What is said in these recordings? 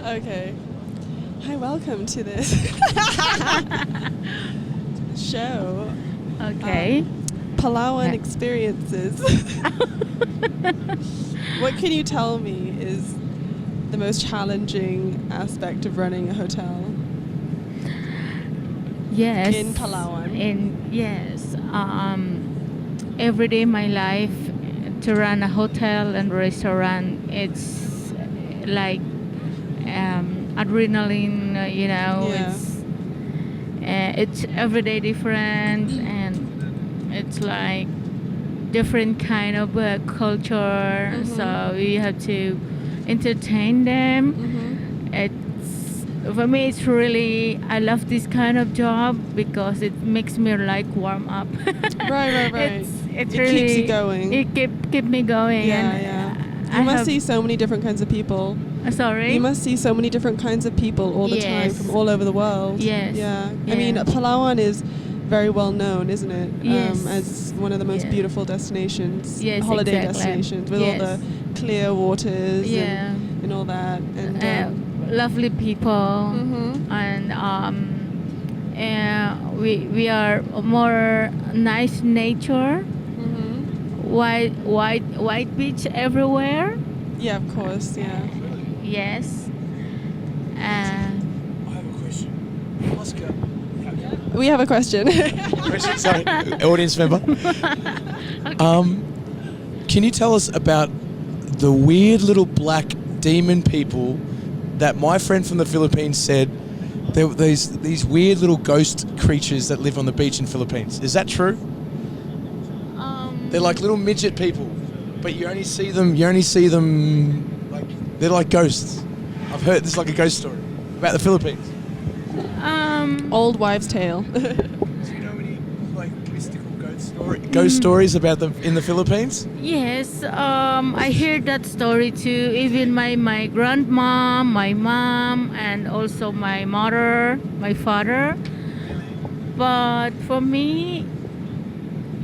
Okay. Hi, welcome to this show. Okay. Palawan experiences. What can you tell me is the most challenging aspect of running a hotel Yes. in Palawan? Yes. Every day my life to run a hotel and restaurant, it's like adrenaline. Yeah. It's every day different, and it's like different kind of culture. Mhm. So we have to entertain them. For me, it's really, I love this kind of job because it makes me like warm up. Right. It's It really keeps you going. It keep me going. Yeah. You must see so many different kinds of people. Sorry. You must see so many different kinds of people all the time Yes. from all over the world. Yes. Yeah. Yeah. I mean, Palawan is very well known, isn't it? Yes. As one of the most Yeah. beautiful destinations, Yes, holiday exactly. destinations, with Yes. all the clear waters Yeah. and all that. And Lovely people, and we are more nice nature. White beach everywhere. yeah, of course, yeah. Yes. I have a question. Oscar. We have a question. Sorry, audience member. Can you tell us about the weird little black demon people that my friend from the Philippines said there were these weird little ghost creatures that live on the beach in Philippines? Is that true? They're like little midget people, but you only see them like they're like ghosts. I've heard this is like a ghost story about the Philippines. Old wives' tale. Do you know any like mystical ghost stories about them in the Philippines? Yes, I heard that story too. Even my grandma, my mom, and also my mother, my father. But for me,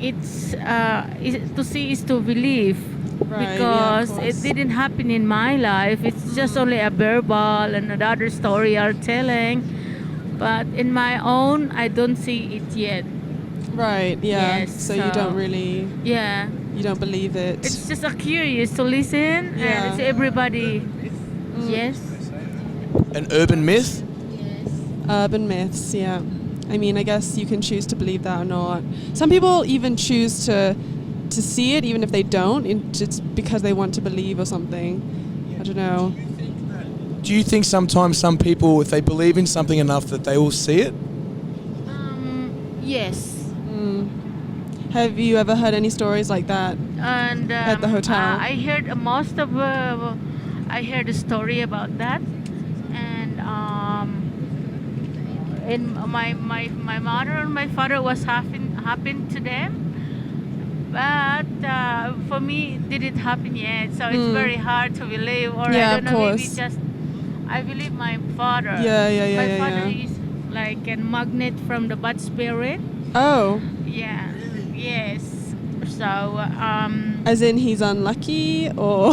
it's to see is to believe, Right, because yeah, of it course. didn't happen in my life. It's just only a verbal and another story are telling. But in my own, I don't see it yet. Right, yeah. Yes, So you don't really, Yeah. you don't believe it. It's just a curious to listen, Yeah. and it's everybody. Yes. An urban myth? Yes. Urban myths, yeah. I mean, I guess you can choose to believe that or not. Some people even choose to see it, even if they don't, just because they want to believe or something. I don't know. Do you think sometimes some people, if they believe in something enough, that they will see it? Yes. Have you ever heard any stories like that? And At the hotel? I heard most of. I heard a story about that, and in my mother and my father was happened to them. But for me, it didn't happen yet, so it's very hard to believe. Or Yeah, I of don't know, maybe course. just I believe my father. Yeah, My father yeah. is like a magnet from the bad spirit. Oh, Yeah. Yes. So as in he's unlucky, or?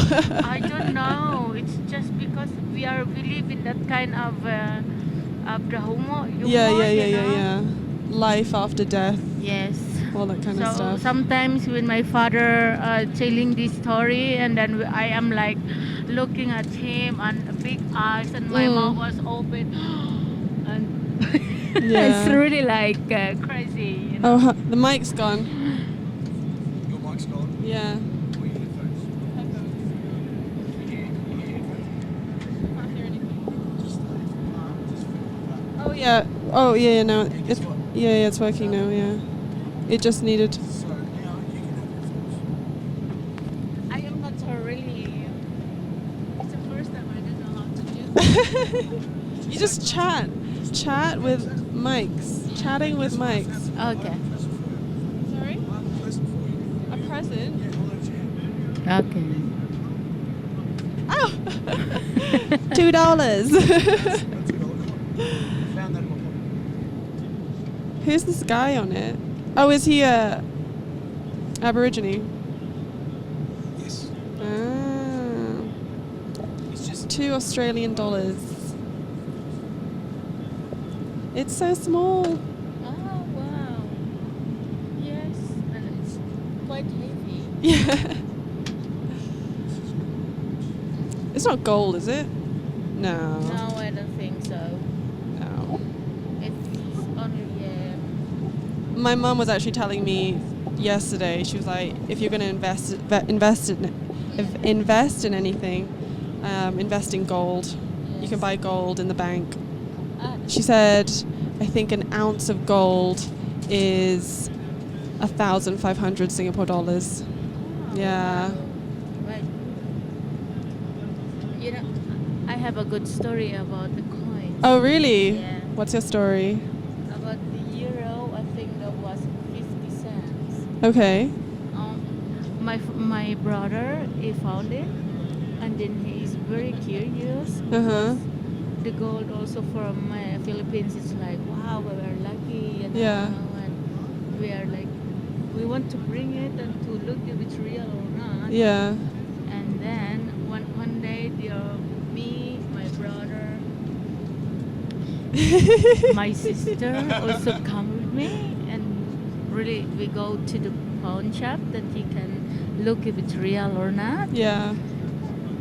I don't know. It's just because we live in that kind of the humor. Yeah. Life after death, Yes. all that kind of So stuff. sometimes when my father telling this story, and then I am like looking at him and big eyes, and my mouth was open, and Yeah. it's really like crazy. You know? Oh, the mic's gone. Your mic's gone. Yeah. Oh yeah. No, it's working now. Yeah, it just needed. I am not so really. It's the first time I don't know how to do that. You just chat with mics, chatting with mics. Okay. Sorry, a present. Okay. Oh, $2. Who's this guy on it? Oh, is he a Aborigine? Yes. Ah. It's just $2 Australian. It's so small. Oh, wow. Yes, and it's quite heavy. Yeah. It's not gold, is it? No. No, I don't think so. No. It's only, My mum was actually telling me yesterday. She was like, if you're going to invest in anything, invest in gold. You can buy gold in the bank. She said, I think an ounce of gold is 1,500 Singapore dollars. Yeah. Right. You know, I have a good story about the coins. Oh, really? Yeah. What's your story? About the euro, I think that was 50 cents. Okay. My brother, he found it, and then he is very curious. Uh-huh. The gold also from Philippines is like, wow, we are lucky, Yeah. and we are like, we want to bring it and to look if it's real or not. Yeah. And then one day, me, my brother, my sister also come with me, and really we go to the pawn shop that you can look if it's real or not. Yeah.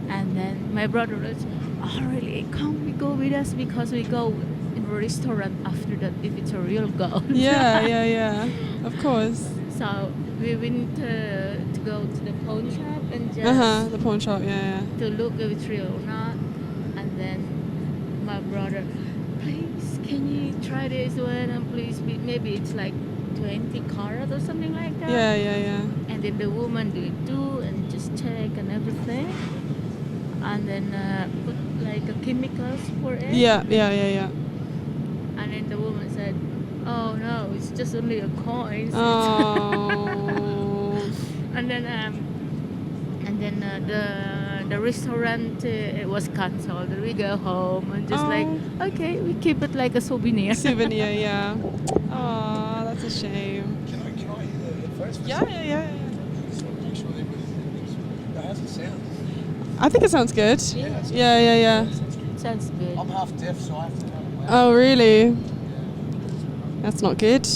And then my brother was, oh really, come we go with us because we go in a restaurant after that if it's a real gold. Yeah. Of course. So we went to go to the pawn shop and just Uh-huh. The pawn shop, yeah. to look if it's real or not. And then my brother, please, can you try this one? And please, maybe it's like 20 carat or something like that. Yeah. And then the woman do it too and just check and everything. And then put like a chemicals for it. Yeah. And then the woman said, oh no, it's just only a coin. Oh. And then the restaurant it was cancelled. We go home and just like, okay, we keep it like a souvenir. Souvenir, yeah. Oh, that's a shame. Can I hear the headphones? Yeah. How's it sound? I think it sounds good. Yeah. Sounds good. I'm half deaf, so I have to have it loud. Oh, really? That's not good.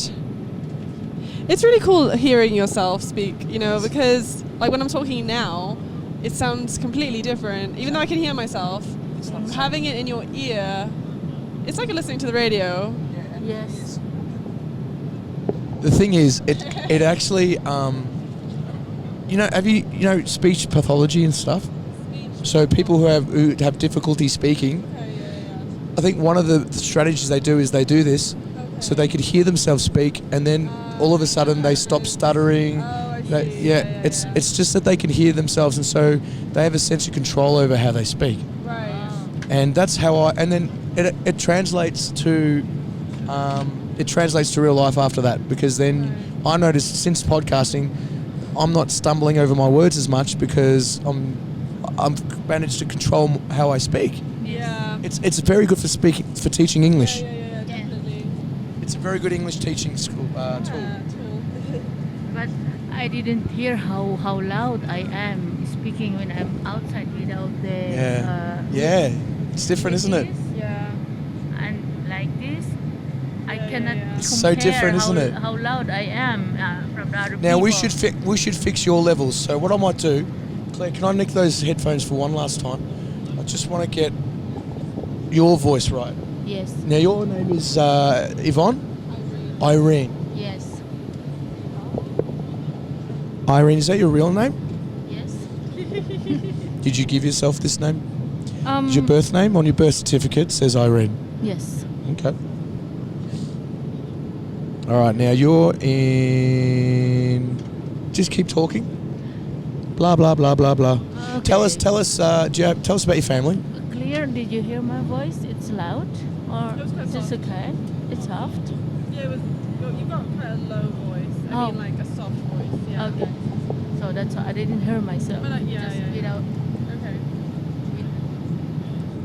It's really cool hearing yourself speak, because like when I'm talking now, it sounds completely different. Even though I can hear myself, having it in your ear, it's like listening to the radio. Yes. The thing is, it actually, have you speech pathology and stuff? So people who have difficulty speaking, I think one of the strategies they do is they do this, so they could hear themselves speak, and then all of a sudden they stop stuttering. It's just that they can hear themselves, and so they have a sense of control over how they speak. Right. And that's how and then it translates to real life after that, because then I noticed since podcasting, I'm not stumbling over my words as much because I've managed to control how I speak. Yeah. It's very good for teaching English. Yeah, definitely. It's a very good English teaching tool. But I didn't hear how loud I am speaking when I'm outside without the It's different, isn't it? Yeah. And like this, I cannot compare It's so different, isn't it? how loud I am from the other Now people. we should fix your levels. So what I might do, Claire, can I nick those headphones for one last time? I just want to get your voice right. Yes. Now your name is Yvonne? Irene. Yes. Irene, is that your real name? Yes. Did you give yourself this name? Is your birth name on your birth certificate says Irene? Yes. Okay. All right, now you're in. Just keep talking. Blah blah blah blah blah. Okay. Tell us. Tell us about your family. Clear? Did you hear my voice? It's loud, or It was quite it's just soft. okay? It's soft. Yeah, you've got quite a low voice. I mean, like a soft voice. Yeah. Okay. So that's why I didn't hear myself. But, just without. Okay.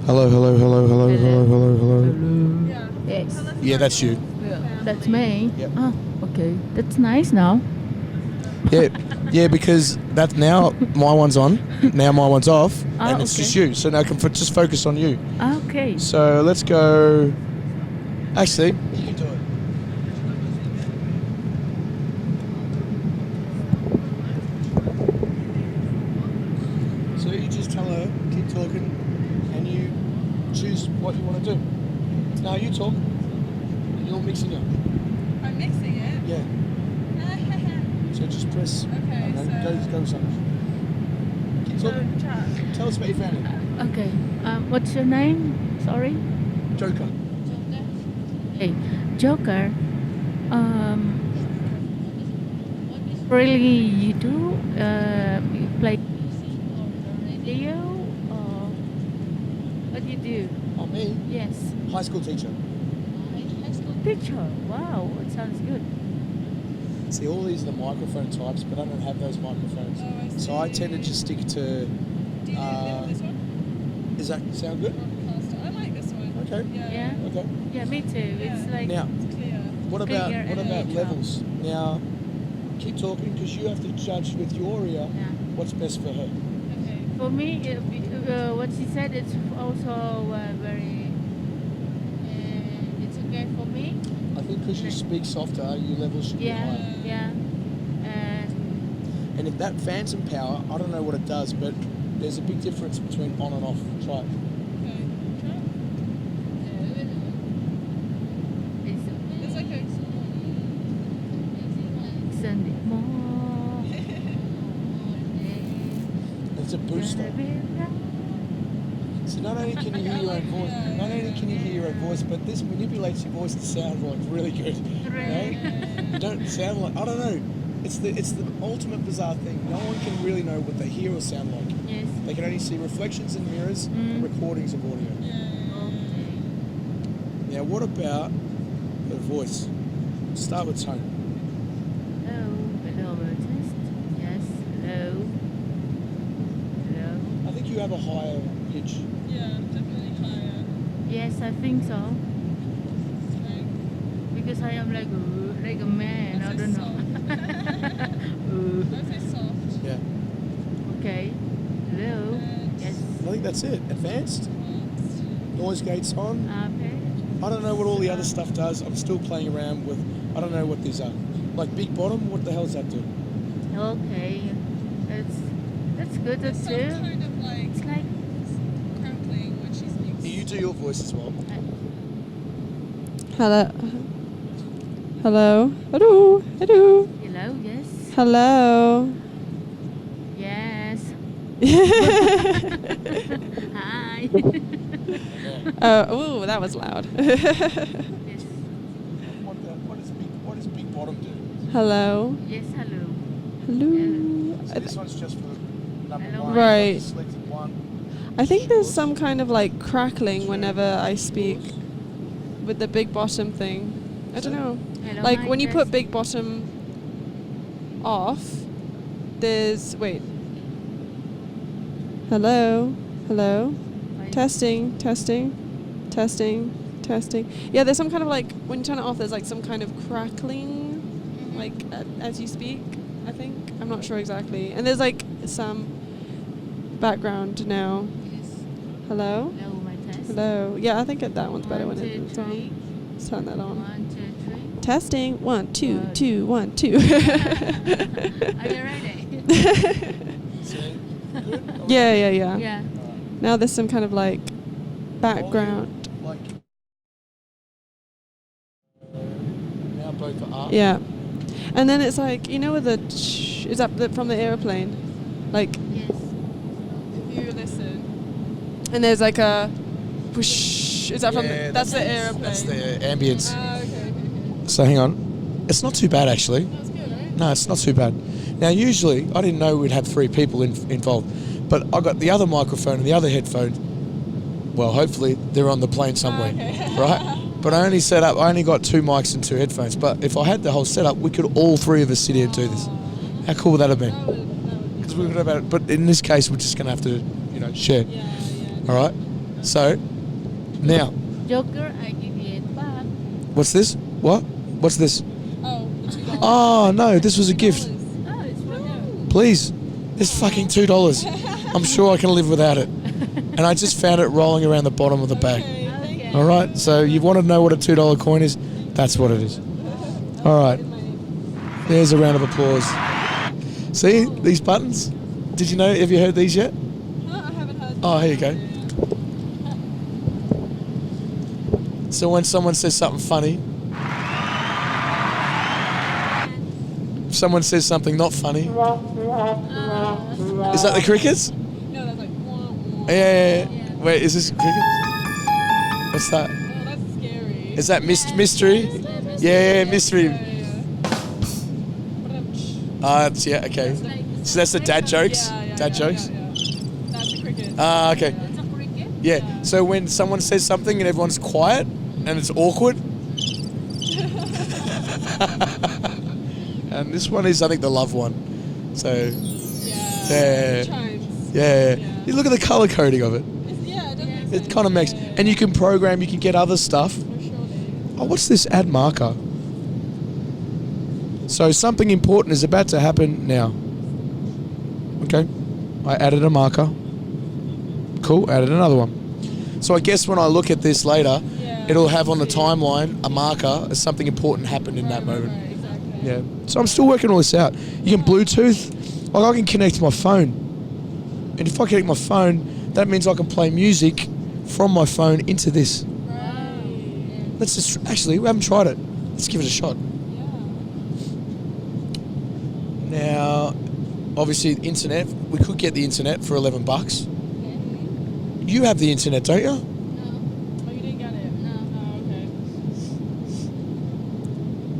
Hello. Yeah. Yes. Yeah, that's you. That's me. Yep. Oh, okay. That's nice now. Yeah, because that now my one's on, now my one's off, Oh, and it's okay. just you. So now I can just focus on you. Okay. So let's go. Actually, you can do it. So you just tell her, keep talking, and you choose what you want to do. Now you talk, and you're mixing up. I'm mixing it. Yeah. So just press. Okay, and then so- go with something. Keep talking. Tell us about your family. Okay. What's your name? Sorry. Joker. Hey, Joker. Really, you do? You play radio or what do you do? Oh, me? Yes. High school teacher. High school teacher. Wow, it sounds good. See, all these are the microphone types, but I don't have those microphones. Oh, I So I tend to see. just stick to. Do you live this one? Does that sound good? Broadcaster. I like this one. Okay. Yeah. Okay. Yeah, me too. It's Yeah. like Now, It's clear. what Clear about and neutral. levels? Now, keep talking because you have to judge with your ear yeah. what's best for her. Okay. For me, what she said, it's also very. It's okay for me. I think because you speak softer, your levels should be Yeah, higher. yeah. And And if that phantom power, I don't know what it does, but there's a big difference between on and off. Try it. Okay. Try. It's okay. Sunday morning. It's a booster. So not only can you hear your own voice, but this manipulates your voice to sound like really good. You know? You don't sound like, I don't know. It's the ultimate bizarre thing. No one can really know what they hear or sound like. Yes. They can only see reflections in mirrors and recordings of audio. Okay. Now, what about the voice? Start with tone. Hello, test. Yes, hello. Hello. I think you have a higher pitch. Yeah, definitely higher. Yes, I think so. Okay. Because I am like a man. I don't know. I'd say soft. Yeah. Okay. Hello. Yes. I think that's it. Advanced. Noise gates on. Okay. I don't know what all the other stuff does. I'm still playing around with. I don't know what these are. Like big bottom. What the hell does that do? Okay. That's good There's some too. kind of like It's like crackling when she speaks. You do your voice as well. Hello. Hello. Hello. Hello. hello. Yes. Hello. Yes. Hi. Oh, that was loud. Yes. What does big bottom do? Hello. Yes. Hello. Hello. So this one's just for number Hello. one. Right. Selected one. I think there's some kind of like crackling whenever I speak with the big bottom thing. I don't know. Hello. Like hi, when you test. put big bottom off, there's wait. Hello. Hello. Hi. Testing. Testing. Testing. Testing. Yeah, there's some kind of like when you turn it off, there's like some kind of crackling, like as you speak. I think I'm not sure exactly. And there's like some background now. Yes. Hello. Hello, my test. Hello. Yeah, I think that one's better when One, it's two, on. three. Let's turn that on. 1, 2, 3. Testing. 1, 2, Good. 2, 1, 2. Are you ready? See? Good? Yeah. Yeah. Now there's some kind of like background. Like. Now both are up. Yeah. And then it's like, you know, with the is that from the airplane? Like Yes. if you listen. And there's like a whoosh. Is that from Yeah, that's the airplane? That's the ambience. Okay. So hang on. It's not too bad actually. That was good, right? No, it's not too bad. Now, usually, I didn't know we'd have 3 people involved, but I got the other microphone and the other headphone. Well, hopefully they're on the plane somewhere, okay. right? But I only got 2 mics and 2 headphones. But if I had the whole setup, we could all 3 of us sit here and do this. How cool would that have been? That would Because we would have had, but in this case, we're just going to have to, share. yeah. All right. So now, Joker, I give you it back. what's this? What? What's this? Oh, $2. Oh no, this was a gift. Oh, it's for you. Please, it's fucking $2. I'm sure I can live without it. And I just found it rolling around the bottom of the bag. Okay, thank Okay. All right, so you want to know what a $2 coin is? That's what it is. All right, there's a round of applause. See, these buttons? Did you know, have you heard these yet? No, I haven't heard. Oh, here you go. So when someone says something funny, if someone says something not funny, is that the crickets? No, that's like. Wah, wah. Yeah. Wait, is this crickets? What's that? Oh, that's scary. Is that mystery? Yeah, mystery. That's, yeah, okay. So that's the dad jokes? Dad jokes? That's a cricket. Ah, okay. It's a cricket. Yeah, so when someone says something and everyone's quiet and it's awkward. And this one is, I think, the love one. So, yeah. Chimes. Yeah. You look at the color coding of it. Yeah, it does make sense. It kind of makes, and you can program, you can get other stuff. Oh, what's this? Add marker. So something important is about to happen now. Okay, I added a marker. Cool, added another one. So I guess when I look at this later, it'll have on the timeline a marker as something important happened in that moment. Right, exactly. Yeah. So I'm still working all this out. You can Bluetooth. Like I can connect my phone. And if I connect my phone, that means I can play music from my phone into this. Right. Let's just, actually, we haven't tried it. Let's give it a shot. Now, obviously, the internet, we could get the internet for $11. You have the internet, don't you? Oh, you didn't get it? No. Oh,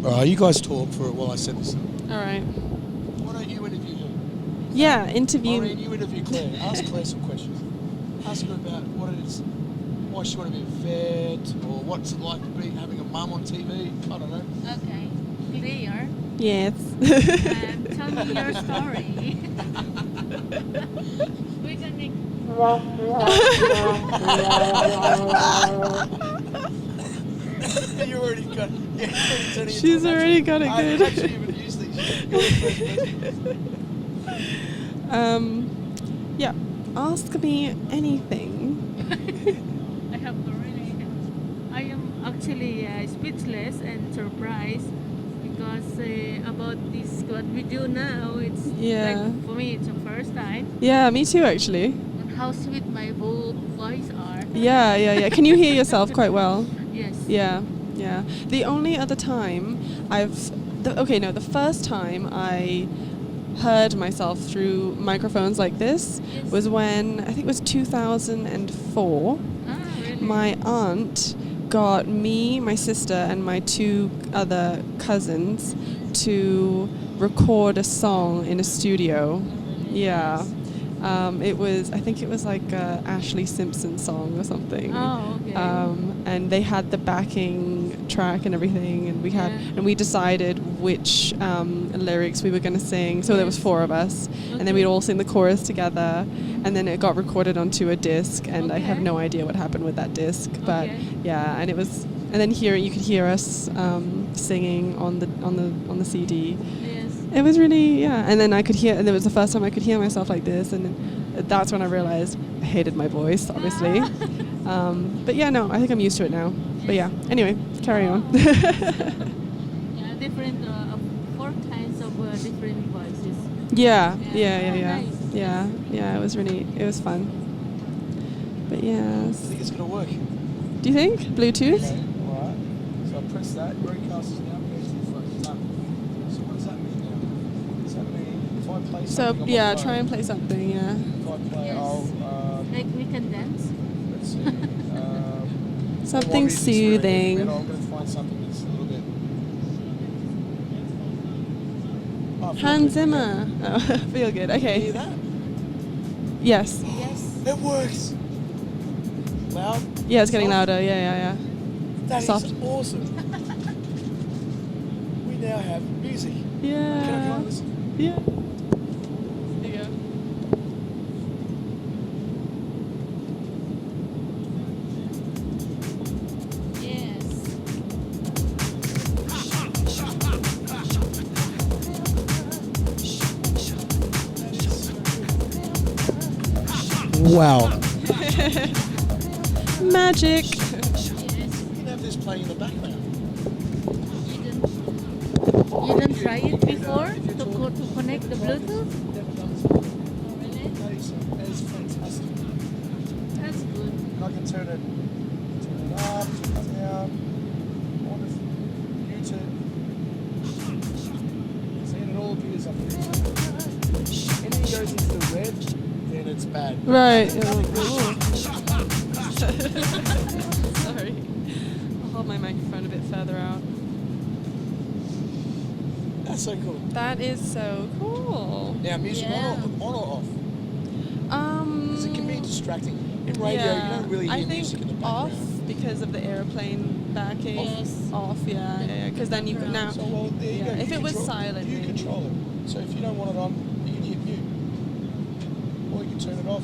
okay. Alright, you guys talk for it while I set this up. All right. Why don't you interview her? Yeah, interview. Maureen, you interview Claire. Ask Claire some questions. Ask her about what it is, why she want to be a vet, or what's it like to be having a mum on TV. I don't know. Okay. Clear. Yes. Tell me your story. We can make. You already got. Yeah, She's already got it I good. actually even used these. Yeah. Ask me anything. I have to really. I am actually speechless and surprised because about this what we do now. It's like for me, it's the first time. Yeah, me too, actually. And how sweet my voice are. Yeah. Can you hear yourself quite well? Yes. Yeah. The only other time the first time I heard myself through microphones like this was when, I think it was 2004. Really? My aunt got me, my sister, and my two other cousins to record a song in a studio. Yeah. I think it was like a Ashley Simpson song or something. Oh, okay. And they had the backing track and everything, and we decided which lyrics we were going to sing. So there was 4 of us, and then we'd all sing the chorus together, and then it got recorded onto a disc, and I have no idea what happened with that disc, but and it was, and then you could hear us singing on the CD. It was really, and then I could hear, and it was the first time I could hear myself like this, and that's when I realized I hated my voice, obviously. But I think I'm used to it now. But anyway, carry on. Different, 4 kinds of different voices. Yeah. Nice. Yeah, it was fun. But I think it's going to work. do you think? Bluetooth? Okay, alright. So I press that, broadcast is now done. So what does that mean now? Does that mean if I play something on my phone, try and play something, if I play, Yes. Like we can dance. let's see. Something soothing. I'm going to find something that's a little bit... Hans Zimmer. Oh, feel good. Can you Okay. hear that? Yes. Yes. It works! Loud? Yeah, it's getting Soft? louder. Yeah. That is Soft. awesome. We now have music. Yeah. Can I try this? Yeah. There you go. Yes. Wow. Magic. have this playing in the background. You didn't try it before to connect the Bluetooth? Never done this. Oh, really? That is fantastic. That's good. And I can turn it up, turn it down. On YouTube. See, and it all appears up there. Anything goes into the red, then it's bad. Right. Sorry. I'll hold my microphone a bit further out. That's so cool. That is so cool. Now, music Yeah. on or off? Because it can be distracting. In radio, you don't really hear I think music in the off background. because of the airplane backing. Yes. Off, yeah. Because then you could now. So, well, there you go. If You it was control- silent, you maybe. control it. So if you don't want it on, you can hit mute. Or you can turn it off.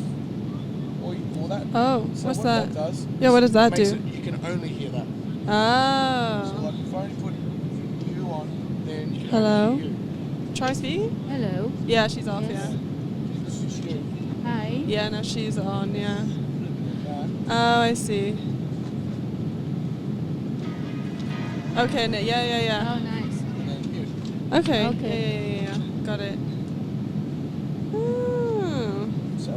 Or that. Oh, So what's what that? does Yeah, what does that makes do? it, you can only hear that. So Oh. like if I only put you on, then you can Hello? only hear you. Try speaking? Hello. Yeah, she's off, Yes. This is you. Hi. yeah. Now she's on, yeah. That. Oh, I see. Okay, yeah. Oh, nice. And then mute. Okay. Okay. Yeah. Got it. Oh. So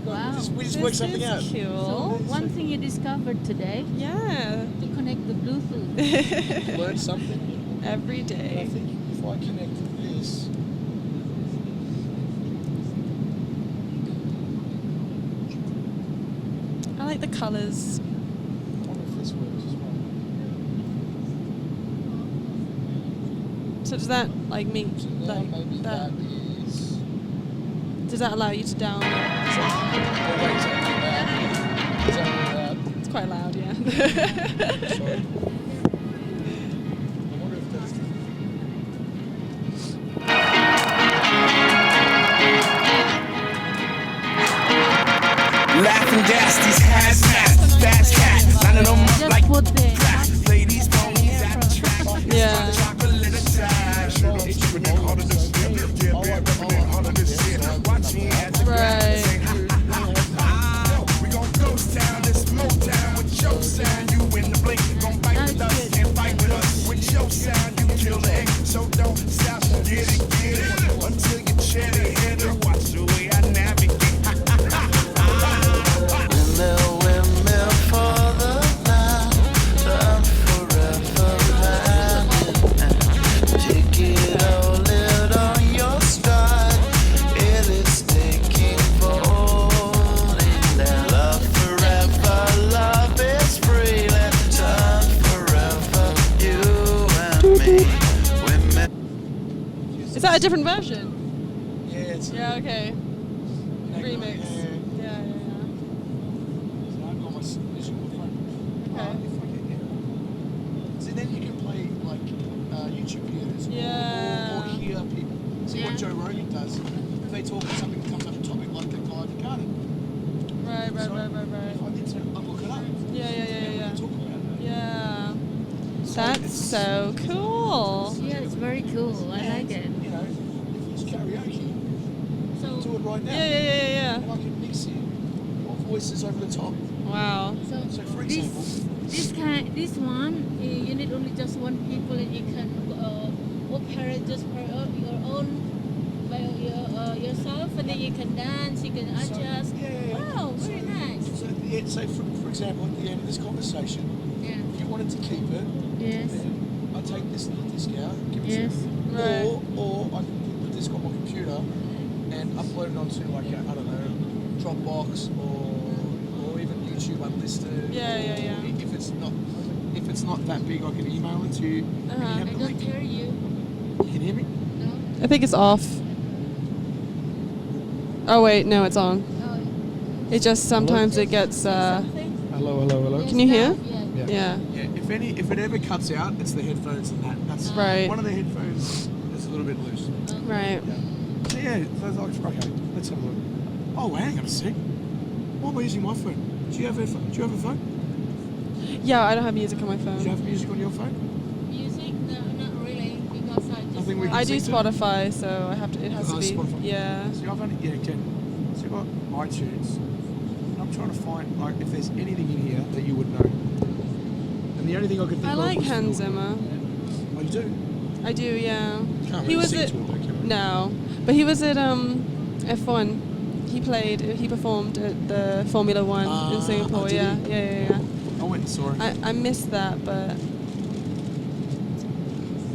Wow. we just worked something out. This is So cool. one thing you discovered today, Yeah. to connect the Bluetooth. Learn something. Every And I day. think if I connect this, I like the colours. I wonder if this works as well. So does that like make So now like maybe that? that is. Does that allow you to download? Oh, wait, is that loud? Is that loud? It's quite loud, yeah. Sorry. I wonder if that's. Laughing gas, these hazmat, fast cat, lining them up Just like put the crack. Ladies, ponies at the track. Yeah. Chocolate attack. Tripping all of this shit. Yeah, ripping all of this shit. Watching as it Right. we gon' ghost town, this Motown with your sound. You in the blink, gon' fight with us and fight with us. With your sound, you kill the egg. So don't stop, get it, until you cherry hit it. Watch the way I navigate. Is that a different version? Yeah, it's. Yeah, okay. Yeah. Remix. Yeah. So I've got my music on my phone. Okay. If I can get it. So then you can play like YouTube videos Yeah. or hear people. See Yeah. what Joe Rogan does. If they talk about something that comes up a topic like the guy the garden. Right. If I need to, I'll look it up. Yeah. And we can talk about it. Yeah. So That's it's- so cool. Yeah, it's very cool. I like it. You know, if it's karaoke, So, do it right now. Yeah. And I can mix it. Your voices over the top. Wow. So for example, this one, you need only just one people, and you can operate just for your own by yourself, and then you can dance, you can adjust. yeah. Wow, very nice. so at the end, say for example, at the end of this conversation, Yeah. if you wanted to keep it, Yes. then I take this little disc out, give it Yes. to you. Right. Or I can put the disc on my computer and upload it onto like I don't know, Dropbox or even YouTube Unlisted. Yeah. Or if it's not that big, I can email it to you. And you Uh-huh. have I the don't link. hear you. You can hear me? No. I think it's off. Oh wait, no, it's on. Oh. It just sometimes it gets. Something? Hello. Can you hear? Yeah. Yeah. Yeah. If it ever cuts out, it's the headphones and that's Right. One of the headphones is a little bit loose. Right. So yeah, so it's like, okay, let's have a look. Oh, hang on a sec. Why am I using my phone? Do you have a phone? Yeah, I don't have music on my Do you phone. have music on your phone? Music? No, not really, because I just. Nothing we can I do sync to? Spotify, so I have to. It has to be. Spotify. Yeah. See, I've only, yeah, Ken. So I've got iTunes. And I'm trying to find, like, if there's anything in here that you would know. And the the only thing I could think I of like was Hans Zimmer. Oh, you do? I do, yeah. Can't He really was sing at to it, though, can you? no, but he was at F1. He performed at the Formula One in Singapore. did Yeah, he? yeah. I went and saw it. I missed that, but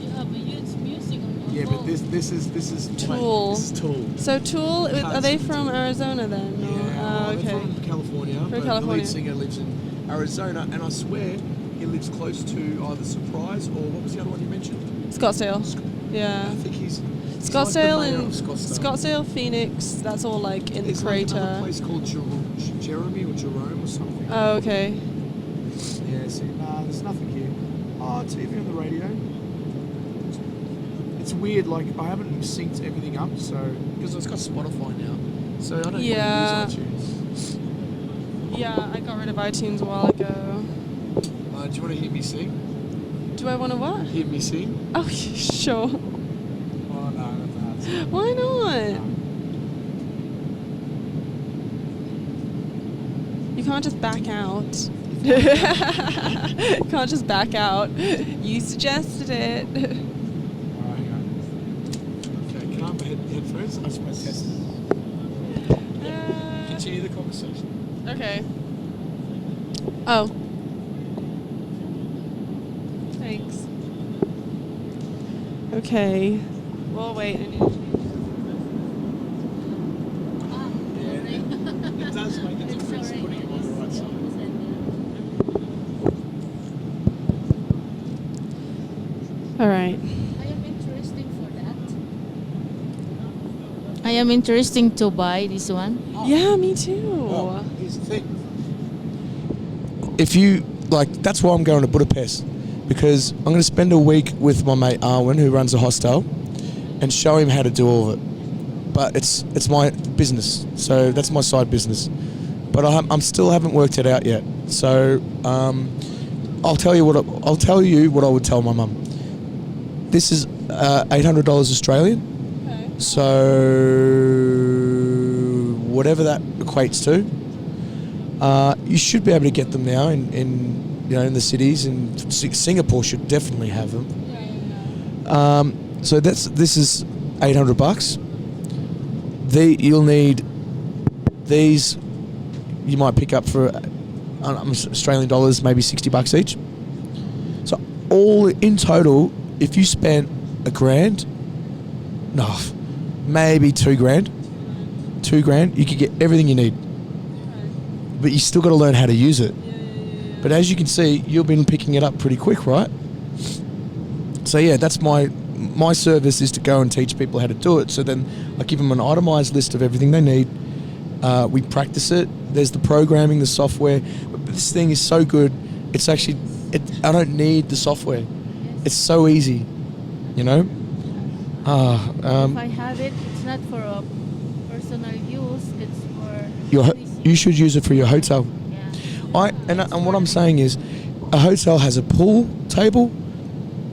You have a huge music on your Yeah, but phone. this is Tool. This is Tool. so Tool, are they from Arizona then? Or- Yeah, okay. they're from California. But California. The lead singer lives in Arizona, and I swear he lives close to either Surprise or what was the other one you mentioned? Scottsdale. Yeah. I think he's Scottsdale like the mayor and of Scottsdale. Scottsdale, Phoenix. That's all like in There's the like another crater. place called Jeremy or Jerome or something. Oh, okay. Yeah, see, nah, there's nothing here. Oh, TV on the radio. It's weird, like, I haven't synced everything up, so... Because it's got Spotify now, so I don't Yeah. use iTunes. Yeah, I got rid of iTunes a while ago. Do you want to hear me sing? Do I want to what? Hear me sing? Oh, sure. Oh, no, that's Why not? You can't just back out. You can't just back out. You suggested it. Okay, can I have my headphones? I just want to test it. Continue the conversation. Okay. Oh. Thanks. Okay. Well, wait. I need to It does make a difference putting him on the right side. All right. I am interesting to buy this one. Yeah, me too. Oh, here's the thing. If you like, that's why I'm going to Budapest, because I'm going to spend a week with my mate Arwen, who runs a hostel, and show him how to do all of it. But it's my business, so that's my side business. But I'm still haven't worked it out yet. So I'll tell you what I would tell my mum. This is $800 Australian. Okay. So whatever that equates to, you should be able to get them now in the cities, and Singapore should definitely have them. So this is $800. You'll need these. You might pick up for Australian dollars, maybe $60 each. So all in total, if you spent $1,000, no, maybe $2,000, you could get everything you need. But you still got to learn how to use it. But as you can see, you've been picking it up pretty quick, right? So yeah, that's my service, is to go and teach people how to do it. So then I give them an itemized list of everything they need. We practice it. There's the programming, the software. But this thing is so good. It's actually, I don't need the software. It's so easy, you know? If I have it, it's not for a personal use. It's for You should use it for your hotel. Yeah. And what I'm saying is, a hotel has a pool table,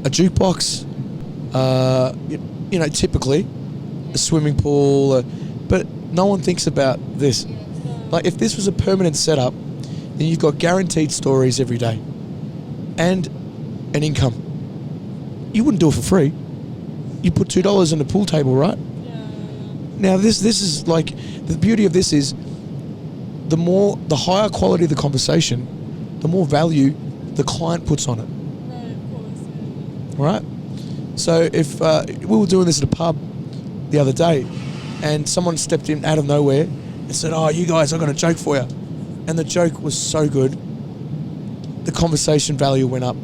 a jukebox, typically a swimming pool, but no one thinks about this. Like, if this was a permanent setup, then you've got guaranteed stories every day and an income. You wouldn't do it for free. You put $2 in the pool table, right? Now this is like, the beauty of this is, the higher quality of the conversation, the more value the client puts on it. Right? So if we were doing this at a pub the other day, and someone stepped in out of nowhere and said, "Oh, you guys, I got a joke for you," and the joke was so good, the conversation value went up,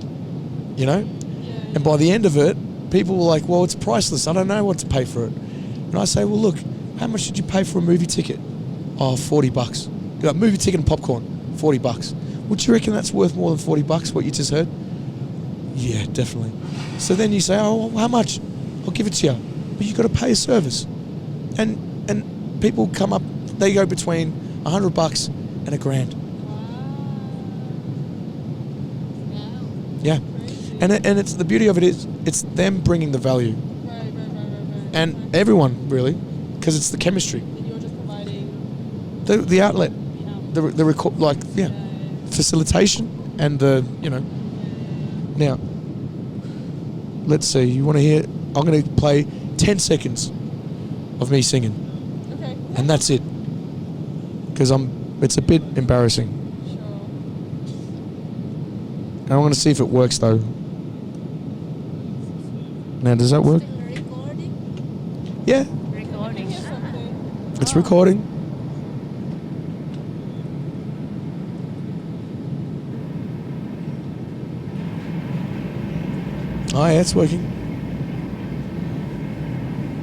and by the end of it, people were like, "Well, it's priceless. I don't know what to pay for it." And I say, "Well, look, how much did you pay for a movie ticket?" "Oh, $40. You got movie ticket and popcorn, $40. Would you reckon that's worth more than $40, what you just heard?" "Yeah, definitely." So then you say, "Oh, well, how much?" "I'll give it to you. But you've got to pay a service." And people come up, they go between $100 and $1,000. Yeah. And it's the beauty of it is, it's them bringing the value. Right. And everyone, really, because it's the chemistry. And you're just providing The outlet, the record, facilitation, and Now, let's see. You want to hear? I'm going to play 10 seconds of me singing. Okay. And that's it. Because it's a bit embarrassing. Sure. And I want to see if it works though. Now, does that work? Recording? Yeah, Recording. it's recording. Oh yeah, it's working.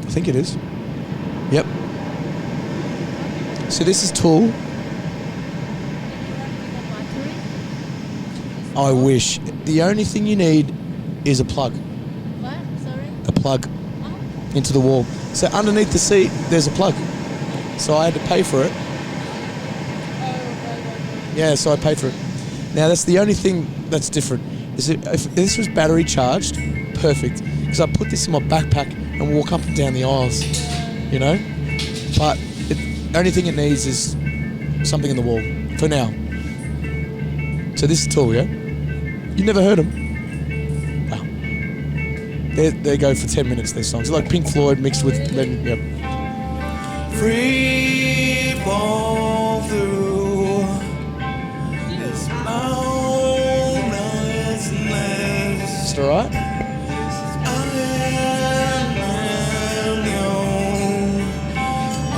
I think it is. Yep. So this is Tool. I wish. The only thing you need is a plug. What? Sorry? A plug into the wall. So underneath the seat, there's a plug. So I had to pay for it. Yeah, so I paid for it. Now that's the only thing that's different. Is it, if this was battery charged, perfect. Because I put this in my backpack and walk up and down the aisles, you know. But the only thing it needs is something in the wall for now. So this is Tool, yeah. You never heard them? Wow. They go for 10 minutes. Their songs, like Pink Floyd mixed with Yep. Free fall through this moment's nest. Is it alright?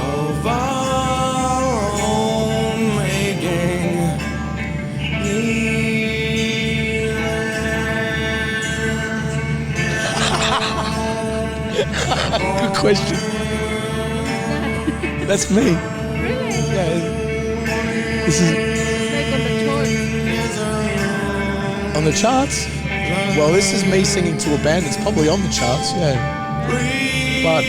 Of our own making. Good question. That's me. Really? Yeah. This is It's like on on the the charts. charts. Well, this is me singing to a band that's probably on the charts. Yeah. But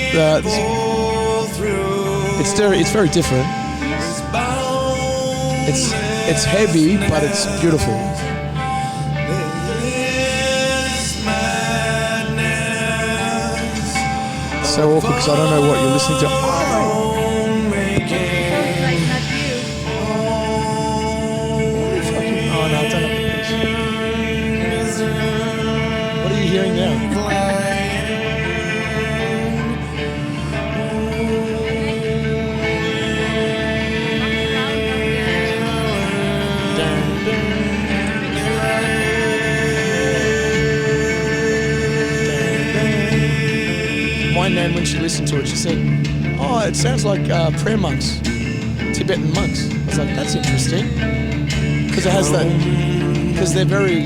it's very different. It's heavy, but it's beautiful. So awkward because I don't know what you're listening to. Sounds like not you. Oh no, I don't have the pitch. What are you hearing now? My nan, when she listened to it, she said, "Oh, it sounds like prayer monks, Tibetan monks." I was like, "That's interesting," because it has that. Because they're very.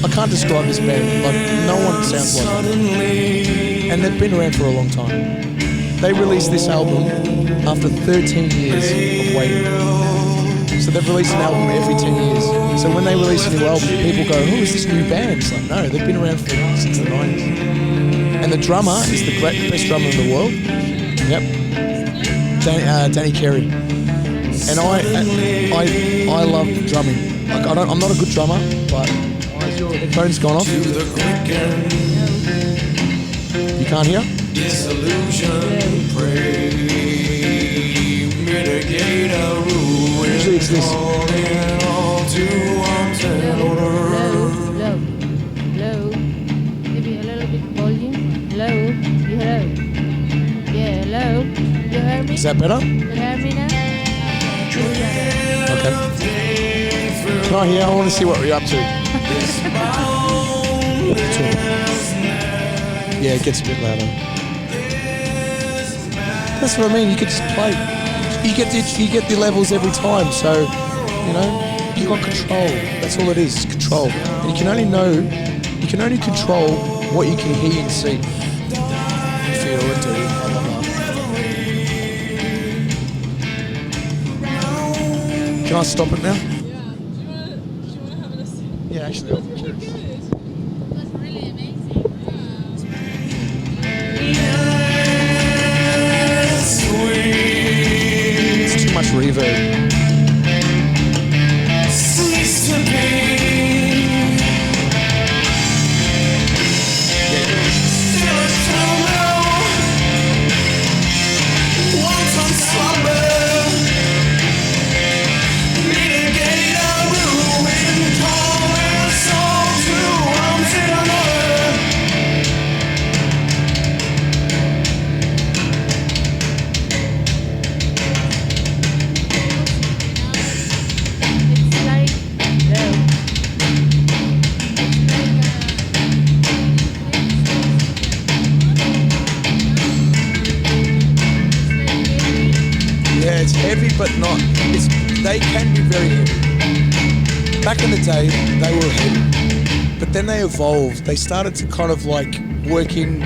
I can't describe this band. Like no one sounds like them, and they've been around for a long time. They released this album after 13 years of waiting. So they've released an album every 10 years. So when they release a new album, people go, "Who is this new band?" It's like, no, they've been around since the 90s. And the drummer is the best drummer in the world. Yep. Danny Carey. And I love drumming. Like I'm not a good drummer, but has your headphones gone off? You can't hear? Usually it's this. Low. Maybe a little bit volume. Low. You hello. Yeah, low. You heard me? Is that better? You heard me now? Okay. Can I hear? I want to see what we're up to. Yeah, it gets a bit louder. That's what I mean. You can just play. You get the levels every time. So, you know, you got control. That's all it is. Control. And you can only control what you can hear and see. Feel and do. Blah, blah, blah. Can I stop it now? Yeah. Do you want to have a listen? Yeah, actually. I'll- Really good. That's really amazing. It's too much reverb. can be very heavy. Back in the day, they were heavy, but then they evolved. They started to kind of like work in.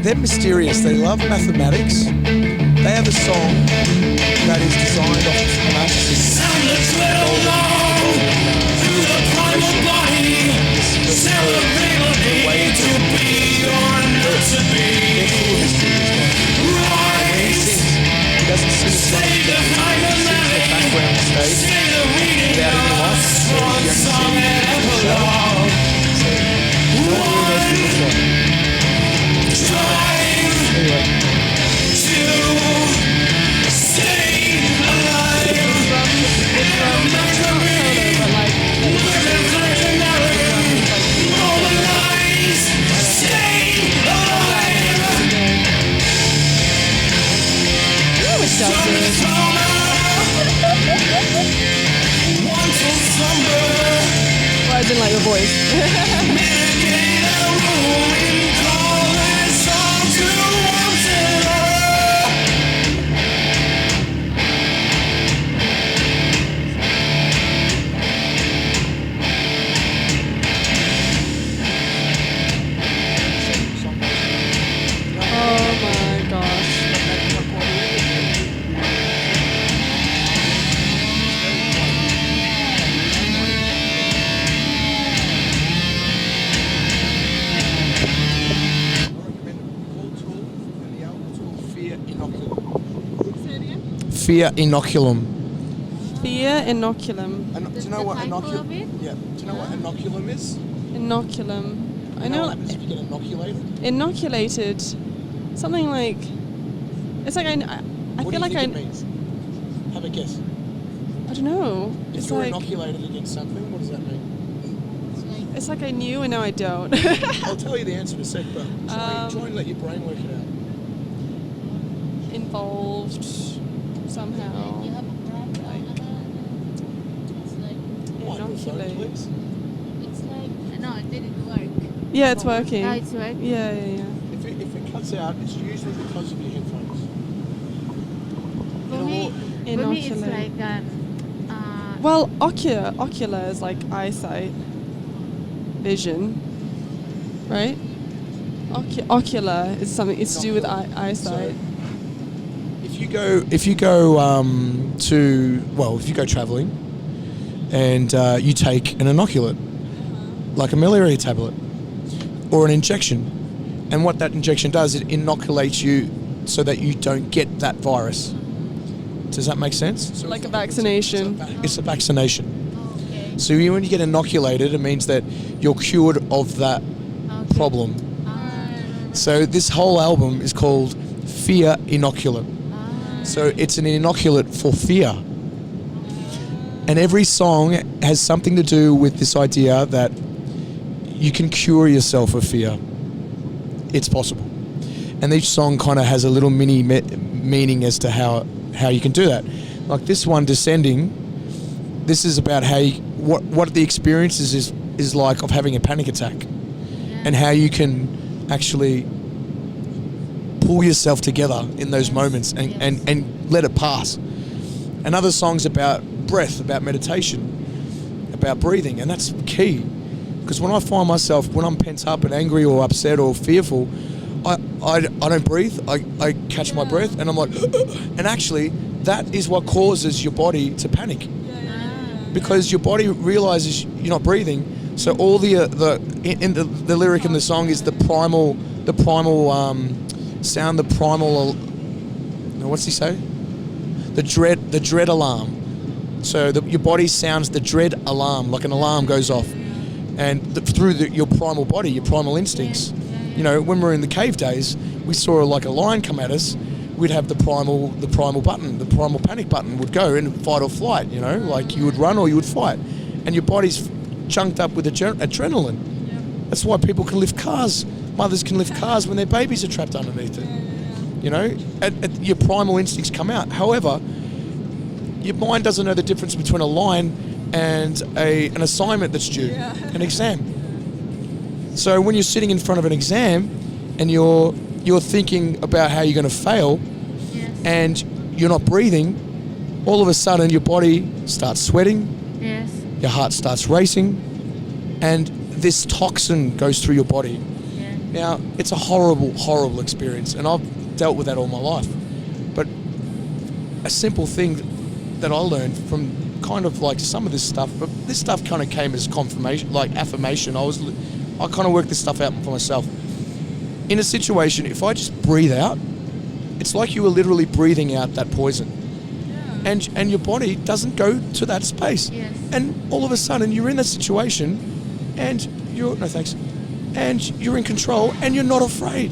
They're mysterious. They love mathematics. They have a song that is designed off of maths. He doesn't sing a song, he sings the background on stage without any lights, so he only sings in the show. So, anyway. Well, I didn't like your voice. Fear inoculum. Fear inoculum. Do you know what inoculum? Yeah. Do you know what inoculum is? Inoculum. I know. What happens if you get inoculated? Inoculated. Something like. It's like I What feel do you like think it means? Have a guess. I don't know. If It's you're like inoculated against something, what does that mean? it's like I knew and now I don't. I'll tell you the answer in a sec, but try and let your brain work it out. Involved somehow. Microphone, please. It's like no, it didn't work. Yeah, it's working. Oh, it's working. Yeah. If it cuts out, it's usually because of your headphones. For me, it's Inoculate. like Well, ocular is like eyesight, vision, right? Ocular is something. It's to do with eyesight. So, if you go if you go traveling, and you take an inoculant, like a malaria tablet, or an injection, and what that injection does, it inoculates you so that you don't get that virus. Does that make sense? So Like a vaccination. It's a vaccination. okay. So when you get inoculated, it means that you're cured of that problem. So this whole album is called Fear Inoculant. So it's an inoculant for fear. And every song has something to do with this idea that you can cure yourself of fear. It's possible. And each song kind of has a little mini meaning as to how you can do that. Like this one, Descending, this is about how what the experience is like of having a panic attack, and how you can actually pull yourself together in those moments and let it pass. Another song's about breath, about meditation, about breathing, and that's key. Because when I find myself, when I'm pent up and angry or upset or fearful, I don't breathe, I catch my breath and I'm like, and actually that is what causes your body to panic. Because your body realizes you're not breathing, so all the lyric in the song is the primal sound, the primal, what's he say? The dread alarm. So your body sounds the dread alarm, like an alarm goes off, and through your primal body, your primal instincts. You know, when we're in the cave days, we saw like a lion come at us. We'd have the primal button, the primal panic button would go in fight or flight. You know, like you would run or you would fight, and your body's chunked up with adrenaline. That's why people can lift cars. Mothers can lift cars when their babies are trapped underneath it. You know, your primal instincts come out. However, your mind doesn't know the difference between a lion and an assignment that's due, an exam. So when you're sitting in front of an exam and you're thinking about how you're going to fail, and you're not breathing, all of a sudden your body starts sweating, Yes. your heart starts racing, and this toxin goes through your body. Yeah. Now, it's a horrible, horrible experience, and I've dealt with that all my life. But a simple thing that I learned from kind of like some of this stuff, but this stuff kind of came as confirmation, like affirmation. I kind of worked this stuff out for myself. In a situation, if I just breathe out, it's like you were literally breathing out that poison. And your body doesn't go to that space. Yes. And all of a sudden you're in that situation and you're in control and you're not afraid.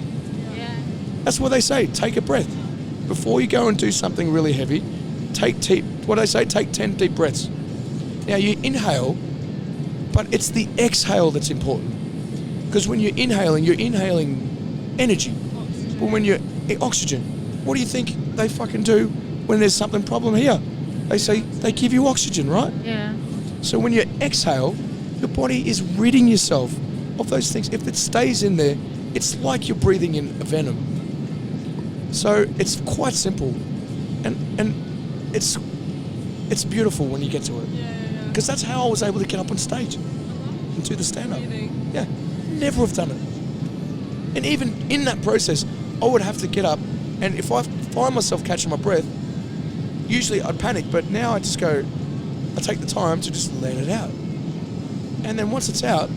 Yeah. That's what they say, take a breath. Before you go and do something really heavy, take 10 deep breaths. Now you inhale, but it's the exhale that's important. Because when you're inhaling energy. But when you're oxygen, what do you think they fucking do when there's something problem here? They say they give you oxygen, right? Yeah. So when you exhale, your body is ridding yourself of those things. If it stays in there, it's like you're breathing in a venom. So it's quite simple, and it's beautiful when you get to it. Because that's how I was able to get up on stage and do the stand-up. Yeah, never have done it. And even in that process, I would have to get up, and if I find myself catching my breath, usually I'd panic, but now I just go, I take the time to just let it out. And then once it's out,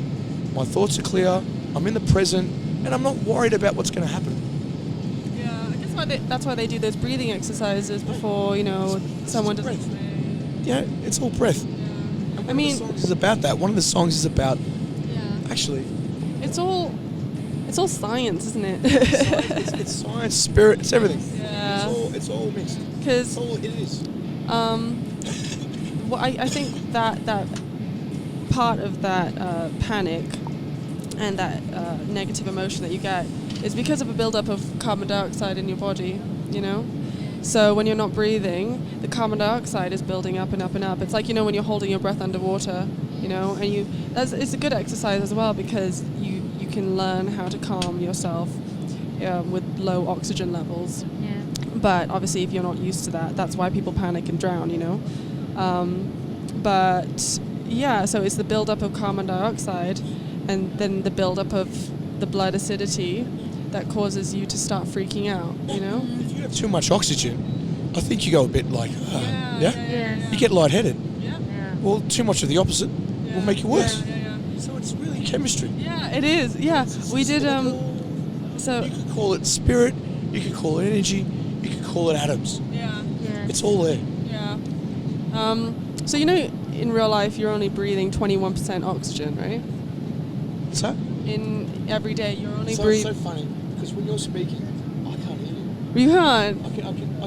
my thoughts are clear, I'm in the present, and I'm not worried about what's going to happen. Yeah, I guess that's why they do those breathing exercises before, someone does. Breath. Yeah, it's all breath. I mean, one of the songs is about that. One of the songs is about, actually, it's all science, isn't it? it's science, spirit, it's everything. Yeah. It's all mixed. Because It's all it is. well, I think that part of that panic and that negative emotion that you get is because of a buildup of carbon dioxide in your body, So when you're not breathing, the carbon dioxide is building up and up and up. It's like, when you're holding your breath underwater, and it's a good exercise as well because you can learn how to calm yourself with low oxygen levels. Yeah. But obviously, if you're not used to that, that's why people panic and drown, But yeah, so it's the buildup of carbon dioxide and then the buildup of the blood acidity that causes you to start freaking out, If you have too much oxygen, I think you go a bit like, Yes. You get lightheaded. Yeah. Well, too much of the opposite will make you worse. So it's really chemistry. Yeah, it is. Yeah, we did. So You could call it spirit, you could call it energy, you could call it atoms. yeah, Yes. It's all there. yeah. So in real life, you're only breathing 21% oxygen, right? What's that? In every day, you're only So breathing. funny because when you're speaking, I can't hear you. You can't. I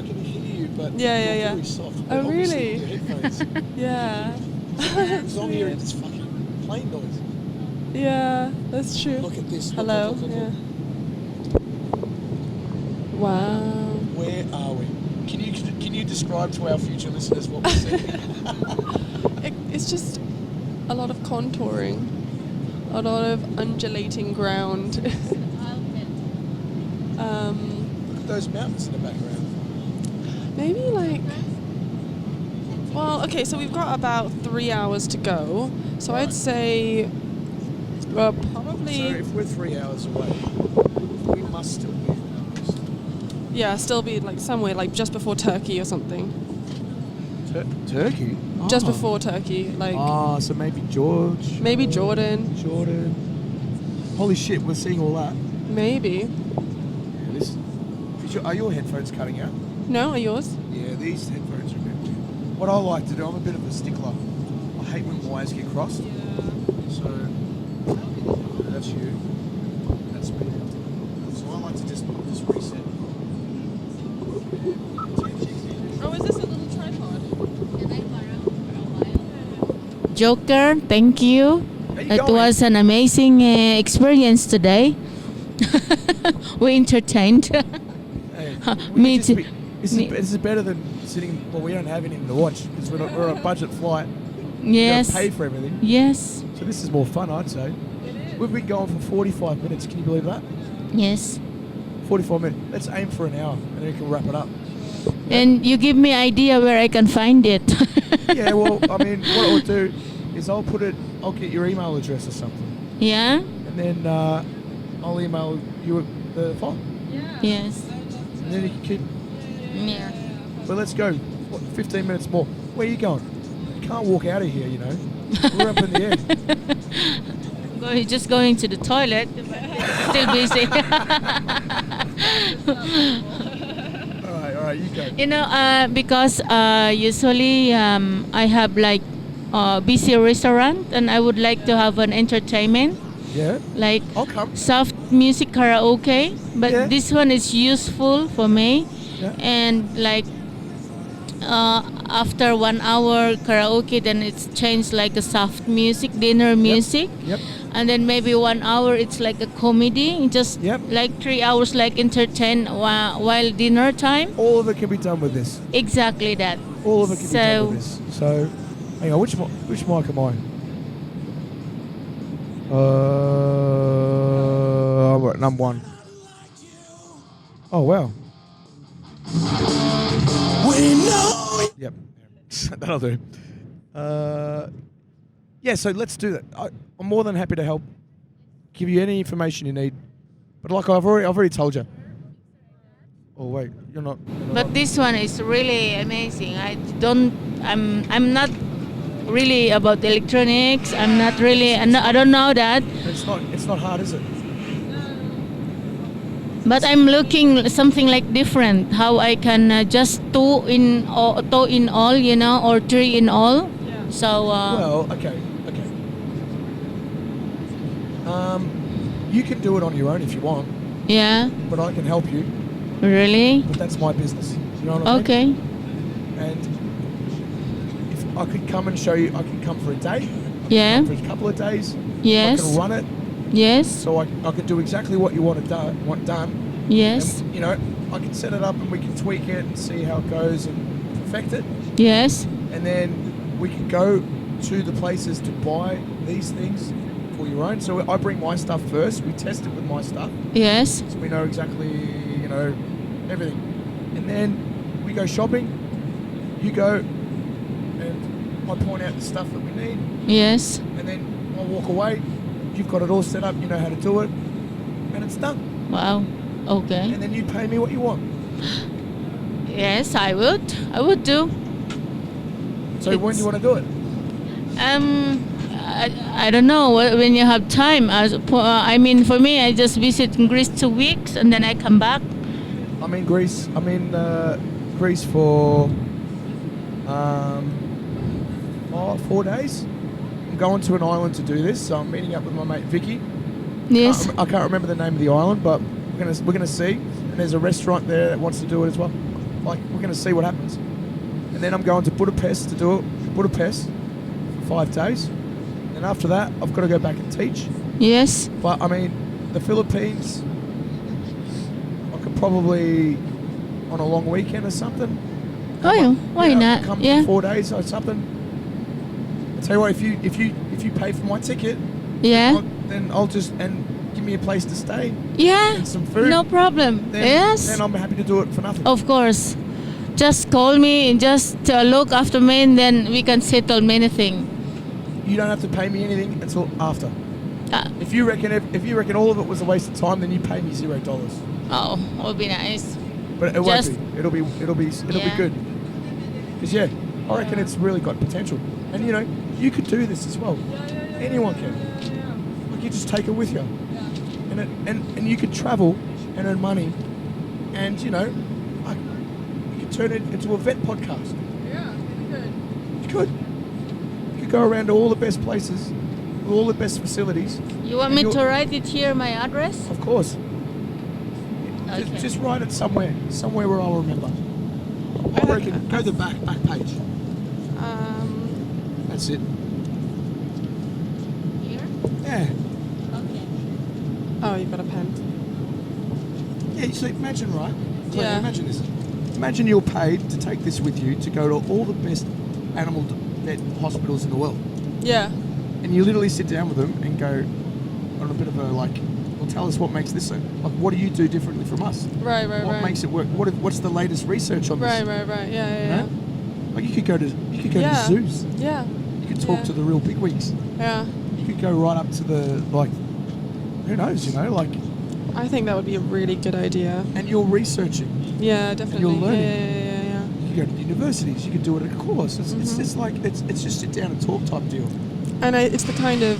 can hear you, but Yeah. you're very soft. Oh, But obviously really? with your headphones. Yeah. Because I'm hearing this fucking plane noise. Yeah, that's true. Look at this. Look, Hello. look, look, look, Yeah. look. Wow. Where are we? Can you describe to our future listeners what we're seeing? It's just a lot of contouring, a lot of undulating ground. Look at those mountains in the background. Maybe okay, so we've got about 3 hours to go. So I'd say probably. So if we're 3 hours away, we must still be. Yeah, still be somewhere just before Turkey or something. Turkey? Just before Turkey, So maybe George. maybe Jordan, Holy shit, we're seeing all that. maybe. Are your headphones cutting out? No, are yours? Yeah, these headphones are a bit weird. What I like to do, I'm a bit of a stickler. I hate when wires get crossed. So, that's you. That's me. So I like to just reset. Oh, is this a little tripod? Joker, thank you. How you It going? was an amazing experience today. We entertained. Hey, Me just too. be- This is better than sitting. Well, we don't have anything to watch because we're on a budget flight. Yes. You gotta pay for everything. Yes. So this is more fun, I'd say. We've been going for 45 minutes. Can you believe that? Yes. 45 minutes. Let's aim for an hour, and then we can wrap it up. And you give me idea where I can find it. Yeah, well, I mean, what I'll do is I'll get your email address or something, Yeah? and then I'll email you the file, Yes. and then you can keep. Yeah. Well, let's go. 15 minutes more. Where are you going? You can't walk out of here, you know. We're up in the air. Just going to the toilet. Still busy. All right, you go. You know, because usually I have like busy restaurant, and I would like to have an entertainment, Yeah, like I'll come. soft music karaoke. But Yeah. this one is useful for me, Yeah. and like after 1 hour karaoke, then it's changed like a soft music, dinner music. Yep. And then maybe 1 hour it's like a comedy, just Yep. like 3 hours like entertain while dinner time. All of it can be done with this. Exactly that. All of it can be done So- with this. So, hang on, which mic am I? I'm at number 1. Oh wow. We know. Yep. That'll do. Yeah, so let's do that. I'm more than happy to help. Give you any information you need. But like I've already told you. Oh wait, you're not. But this one is really amazing. I'm not really about electronics. I'm not really. I don't know that. It's not hard, is it? But I'm looking something like different. How I can just two in all, you know, or 3 in all. Yeah. So. Well, okay. You can do it on your own if you want, Yeah. but I can help you. Really. But that's my business. You know what I mean? Okay. And if I could come and show you, I can come for a day. Yeah. Come for a couple of days. Yes. I can run it, Yes. so I can do exactly what you want done. Yes. And, you know, I can set it up and we can tweak it and see how it goes and perfect it. Yes. And then we can go to the places to buy these things for your own. So I bring my stuff first. We test it with my stuff, Yes. so we know exactly, you know, everything. And then we go shopping. You go, and I point out the stuff that we need. Yes. And then I walk away. You've got it all set up. You know how to do it, and it's done. Wow. Okay. And then you pay me what you want. Yes, I would. I would do. So when do you want to do it? I don't know when you have time. I mean, for me, I just visit in Greece 2 weeks and then I come back. I'm in Greece. I'm in Greece for 4 days. I'm going to an island to do this, so I'm meeting up with my mate Vicky. Yes. I can't remember the name of the island, but we're gonna see. And there's a restaurant there that wants to do it as well. Like, we're gonna see what happens. And then I'm going to Budapest to do it. Budapest for 5 days. And after that, I've got to go back and teach. Yes. But I mean, the Philippines, I could probably on a long weekend or something. Why not? Come Yeah. for 4 days or something. I tell you what, if you pay for my ticket, Yeah. then I'll just and give me a place to stay Yeah. and some food. No problem. Then, Yes. Then I'm happy to do it for nothing. Of course. Just call me and just look after me, and then we can settle many things. You don't have to pay me anything until after. If you reckon all of it was a waste of time, then you pay me $0. Oh, would be nice. But it Just- won't be. It'll be Yeah. good. Because yeah, I reckon it's really got potential. And you know, you could do this as well. Anyone can. Like, you just take it with you. And you could travel and earn money. And you know, you could turn it into a vet podcast. Yeah, good. You could. You could go around to all the best places, with all the best facilities. You want And me you'll- to write it here, my address? Of course. Okay. Just write it somewhere where I'll remember. I reckon go to the back page. That's it. Here? Yeah. Okay. Oh, you've got a pen. Yeah, you see, imagine, right? Yeah. Imagine this. Imagine you're paid to take this with you to go to all the best animal vet hospitals in the world. Yeah. And you literally sit down with them and go on a bit of a, like, Well, tell us what makes this so. Like, what do you do differently from us? Right. What makes it work? What's the latest research on this? Right. Yeah. Like you could go to Yeah. zoos. Yeah. You could talk Yeah. to the real bigwigs. Yeah. You could go right up to the like. Who knows? Like. I think that would be a really good idea. And you're researching. Yeah, definitely. you're learning. Yeah. You could go to universities. You could do it at a course. It's just like it's just sit down and talk type deal. And it's the kind of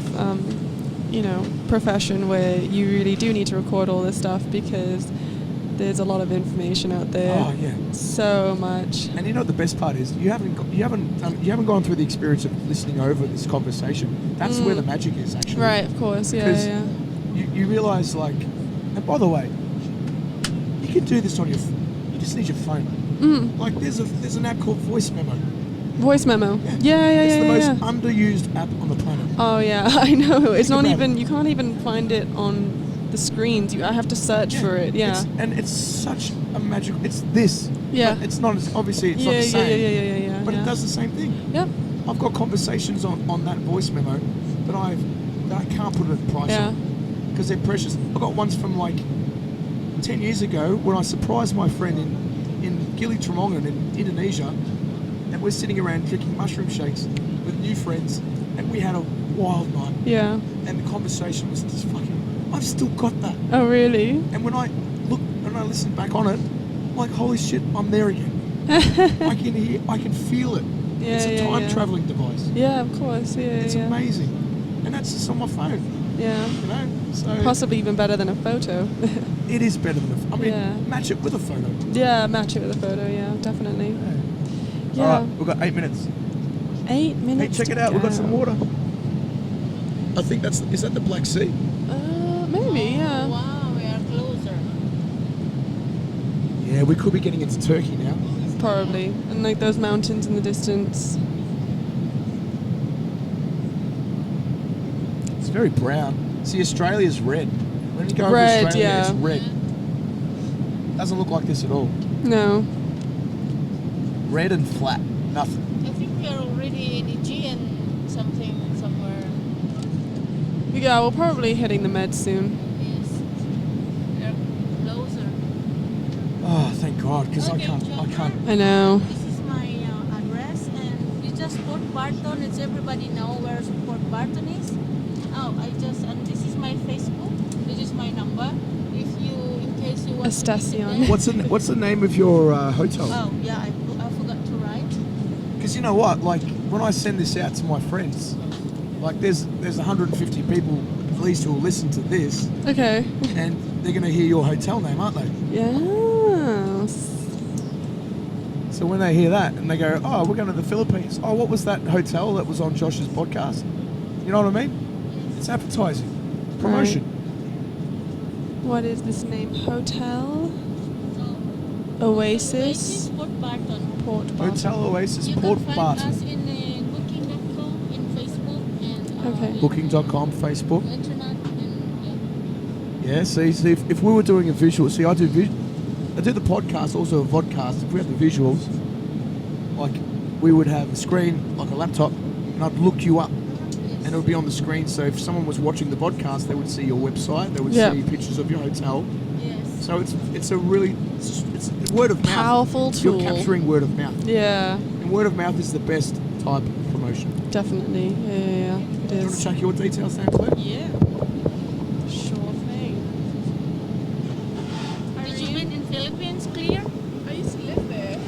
profession where you really do need to record all this stuff because there's a lot of information out there. Oh yeah. So much. And you know what the best part is? You haven't gone through the experience of listening over this conversation. That's where the magic is, actually. Right, of course. Yeah. You realise, like, and by the way, you can do this on your. You just need your phone. Like there's an app called Voice Memo. Voice Memo. Yeah. It's the most underused app on the planet. Oh yeah, I know. It's not about even. You can't even find it on the screens. I have to search for it. Yeah. It's such a magic. It's this. Yeah. But it's not. Obviously, it's not the same. Yeah. But it does the same thing. Yep. I've got conversations on that voice memo that I can't put a price on because they're precious. I got ones from like 10 years ago when I surprised my friend in Gili Tramongan in Indonesia, and we're sitting around drinking mushroom shakes with new friends, and we had a wild night. Yeah. And the conversation was just fucking. I've still got that. Oh really? And when I listen back on it, I'm like, holy shit, I'm there again. I can feel it. Yeah, it's a time traveling device. Yeah, of course. Yeah, It's amazing. And that's just on my phone. Yeah. So possibly even better than a photo. it is better than match it with a photo. Yeah, match it with a photo. Yeah, definitely. Yeah. All right, we've got 8 minutes. 8 minutes. Hey, check it out. We've got some water. I think is that the Black Sea? Maybe. Yeah. Wow, we are closer. Yeah, we could be getting into Turkey now. Probably, and like those mountains in the distance. It's very brown. See, Australia's red. When you go over Red, Australia, yeah. it's red. Doesn't look like this at all. No. Red and flat. Nothing. I think we are already in Aegean somewhere. Yeah, we're probably hitting the Med soon. Yes. We are closer. Oh, thank God, because Okay, I can't. I know. This is my address, and you just Port Barton. It's everybody know where Port Barton is. And this is my Facebook. This is my number. In case you want Estacion. What's the name of your hotel? Oh yeah, I forgot to write. Because you know what, like when I send this out to my friends, like there's 150 people at least who will listen to this, Okay. and they're going to hear your hotel name, aren't they? Yes. So when they hear that and they go, oh, we're going to the Philippines. Oh, what was that hotel that was on Josh's podcast? You know what I mean? It's advertising, promotion. What is this name? Hotel Oasis Port Barton. Port Barton. Hotel Oasis You Port can find Barton. us in booking.com, in Facebook, and Okay. in Booking.com, Facebook. internet, and Yeah, see if we were doing a visual, I do the podcast, also a vodcast. If we had the visuals, like we would have a screen, like a laptop, and I'd look you up, and it would be on the screen. So if someone was watching the podcast, they would see your website, they would see pictures of your hotel. yes. So it's word of mouth. Powerful tool. You're capturing word of mouth, Yeah, and word of mouth is the best type of promotion. definitely. Yeah. It Do you want to is. check your details down, Claire? Yeah. Sure thing. Did you been in Philippines, Clear? I used to live there.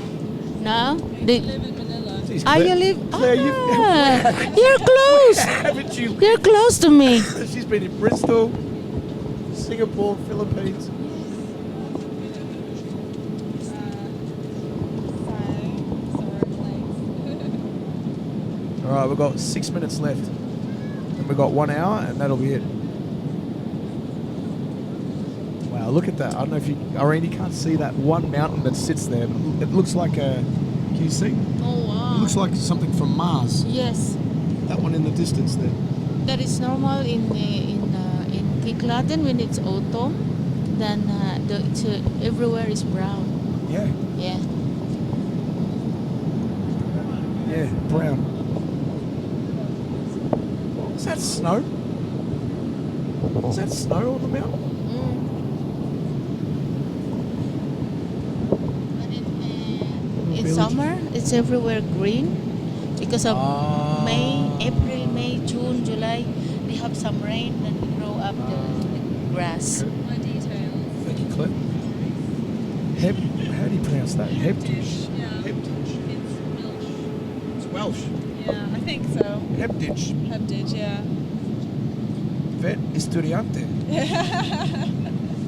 No. live in Manila. Jeez, Are Claire- you live? Claire, You're close. haven't you? You're close to me. She's been in Bristol, Singapore, Philippines. All right, we've got 6 minutes left, and we've got 1 hour, and that'll be it. Wow, look at that! I don't know if Irene, you can't see that one mountain that sits there. It looks like a. Can you see? Oh wow. It looks like something from Mars. Yes. That one in the distance there. That is normal in kickstart when it's autumn. Then everywhere is brown. Yeah. Yeah. Yeah, brown. Is that snow? Is that snow on the mountain? In summer, it's everywhere green because of May, April, May, June, July. They have some rain and they grow up the grass. Thank you, Claire. How do you pronounce that? Hebdish. Hebdish. It's Welsh. Yeah, I think so. Hebdish. Hebditch, yeah. Vet estudiante.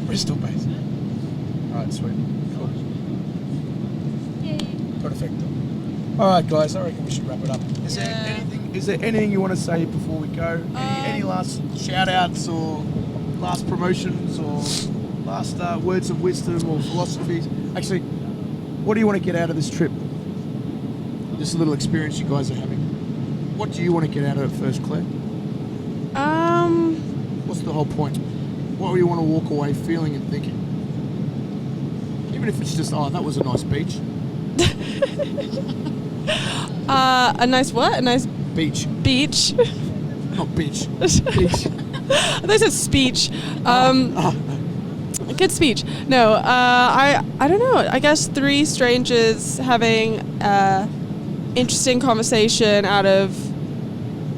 Bristol based. Alright, sweet. Cool. Perfecto. Alright guys, I reckon we should wrap it up. Is there anything you want to say before we go? Any last shout outs or last promotions or last words of wisdom or philosophies? Actually, what do you want to get out of this trip? This little experience you guys are having. What do you want to get out of it first, Claire? What's the whole point? What do you want to walk away feeling and thinking? Even if it's just, that was a nice beach. A nice what? A nice Beach. beach. Not beach. Beach. I thought you said speech. Good speech. No, I don't know. I guess three strangers having interesting conversation out of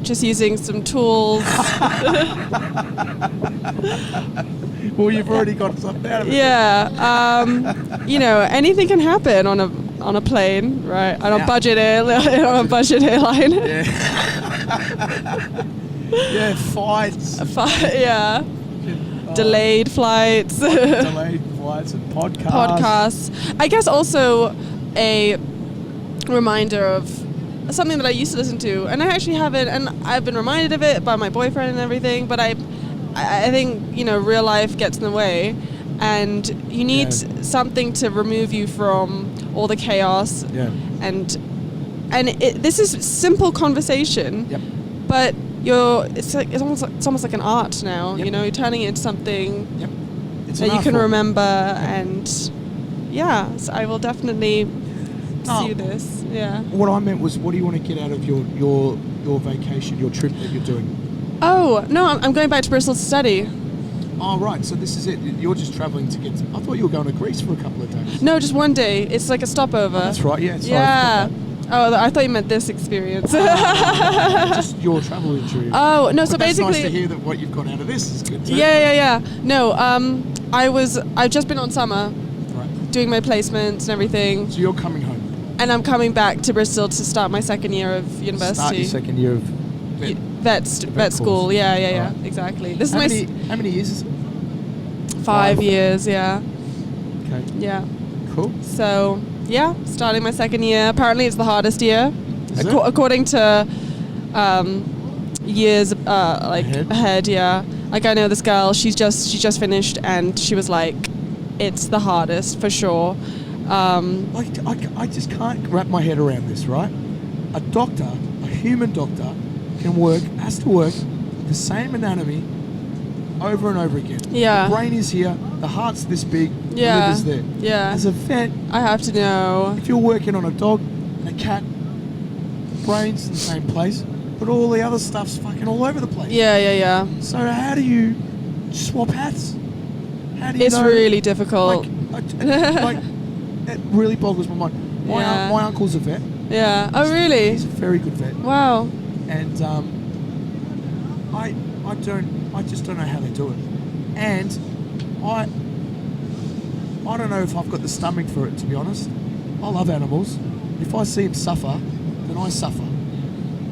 just using some tools. Well, you've already got something out of it. Yeah. Anything can happen on a plane, right? On a budget airline. Yeah. Yeah, fights. Yeah. Delayed flights. Delayed flights and podcasts. I guess also a reminder of something that I used to listen to, and I actually haven't, and I've been reminded of it by my boyfriend and everything, but I think, real life gets in the way, and you need something to remove you from all the chaos. Yeah. And this is simple conversation. Yep. But it's almost like an art now. Yep. You're turning it into something It's that you can remember, and so I will definitely pursue this. Yeah. What I meant was, what do you want to get out of your vacation, your trip that you're doing? Oh no, I'm going back to Bristol to study. Oh right, so this is it. You're just travelling to get. I thought you were going to Greece for a couple of days. No, just one day. It's like a stopover. Oh, that's right. Yeah. Sorry, yeah. Oh, I thought you meant this experience. Just your travel injury. Oh no, so But that's basically. nice to hear that what you've got out of this is good too. Yeah. No, I've just been on summer, Right. doing my placements and everything, So you're coming home. and I'm coming back to Bristol to start my second year of university. Start your second year of vet school. course. Yeah. Right. Exactly. This How is how many years is it? 5 years. Yeah. Okay. Yeah. Cool. So starting my second year. Apparently, it's the hardest year, Is it? according to years ahead. Yeah. Like I know this girl. She just finished, and she was like, "It's the hardest for sure." I just can't wrap my head around this, right? A doctor, a human doctor, has to work the same anatomy over and over again. Yeah. The brain is here, the heart's this big, the Yeah. liver's there. Yeah. As a vet, I have to know. if you're working on a dog and a cat, brain's in the same place, but all the other stuff's fucking all over the place. Yeah. So how do you swap hats? How do you It's know? really difficult. It really boggles my mind. Yeah. My uncle's a vet. Yeah. Oh, really? He's a very good vet. Wow. And I just don't know how they do it. And I don't know if I've got the stomach for it, to be honest. I love animals. If I see them suffer, then I suffer.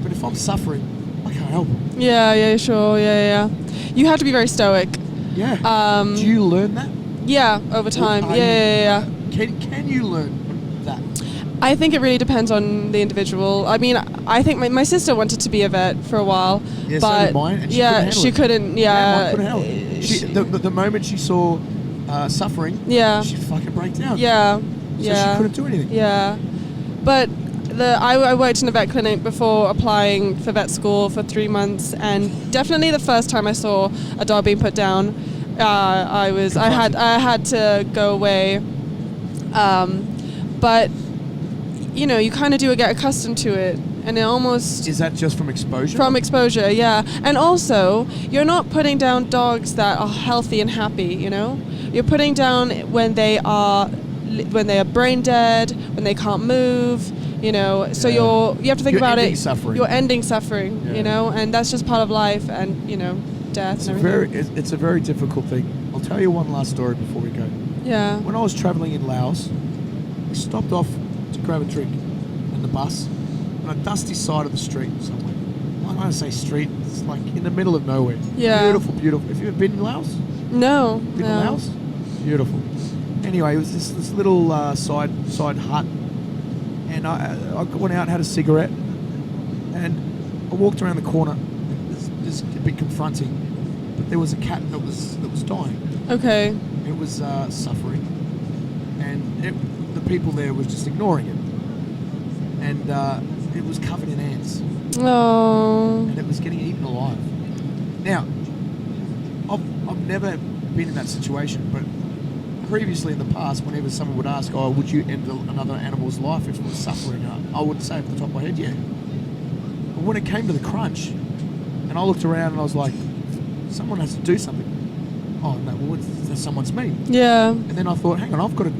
But if I'm suffering, I can't help them. Yeah, sure. Yeah. You have to be very stoic. Yeah. Do you learn that? Yeah, over time. Or are Yeah. Can you learn that? I think it really depends on the individual. I mean, I think my sister wanted to be a vet for a while, Yeah, so but did mine, and she couldn't. Yeah, mine couldn't handle it. The moment she saw suffering, Yeah. she'd fucking break down. Yeah, So she couldn't do anything. Yeah, but I worked in a vet clinic before applying for vet school for 3 months, and definitely the first time I saw a dog being put down, I had to go away. But you kind of do get accustomed to it, and it almost Is that just from exposure? from exposure, yeah. And also, you're not putting down dogs that are healthy and happy, you know? You're putting down when they are brain dead, when they can't move, you know. So Yeah. you have to think You're about ending it. suffering. You're ending suffering, Yeah. you know, and that's just part of life, and you know, death It's and a everything. it's a very difficult thing. I'll tell you one last story before we go. Yeah. When I was travelling in Laos, we stopped off to grab a drink in the bus on a dusty side of the street somewhere. Why don't I say street? It's like in the middle of nowhere. Yeah. Beautiful, beautiful. Have you ever been in Laos? No. Been no. in Laos? Beautiful. Anyway, it was this little side hut, and I went out and had a cigarette, and I walked around the corner. This a bit confronting, but there was a cat that was dying. Okay. It was suffering, and the people there was just ignoring it, and it was covered in ants, Oh. and it was getting eaten alive. Now, I've never been in that situation, but previously in the past, whenever someone would ask, "Oh, would you end another animal's life if it was suffering?" I would say off the top of my head, yeah. But when it came to the crunch, and I looked around and I was like, "Someone has to do something." Oh no, well, someone's me. Yeah. And then I thought, hang on, I've got to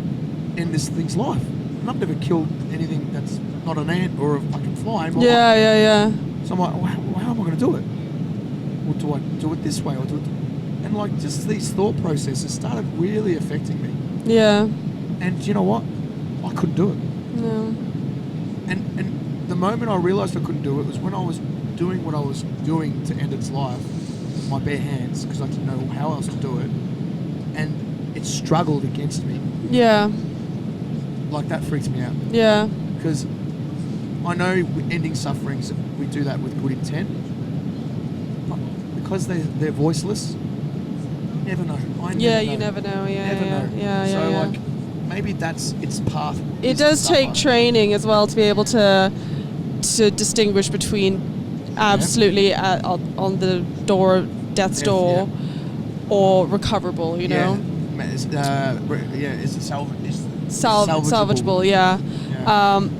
end this thing's life. And I've never killed anything that's not an ant or a fucking fly in my life. Yeah. So I'm like, well, how am I going to do it? Or do I do it this way? Or do it? And like, just these thought processes started really affecting me. Yeah. And you know what? I couldn't do it. No. And the moment I realised I couldn't do it was when I was doing what I was doing to end its life with my bare hands, because I didn't know how else to do it. And it struggled against me. Yeah. Like, that freaks me out. Yeah. Because I know ending sufferings, we do that with good intent. But because they're voiceless, you never know. You never know. Yeah. Never know. Yeah. So, yeah. like, maybe that's its path. It is to does take suffer. training as well to be able to distinguish between absolutely on the death's door, or recoverable. You know, Is it salvageable. Yeah.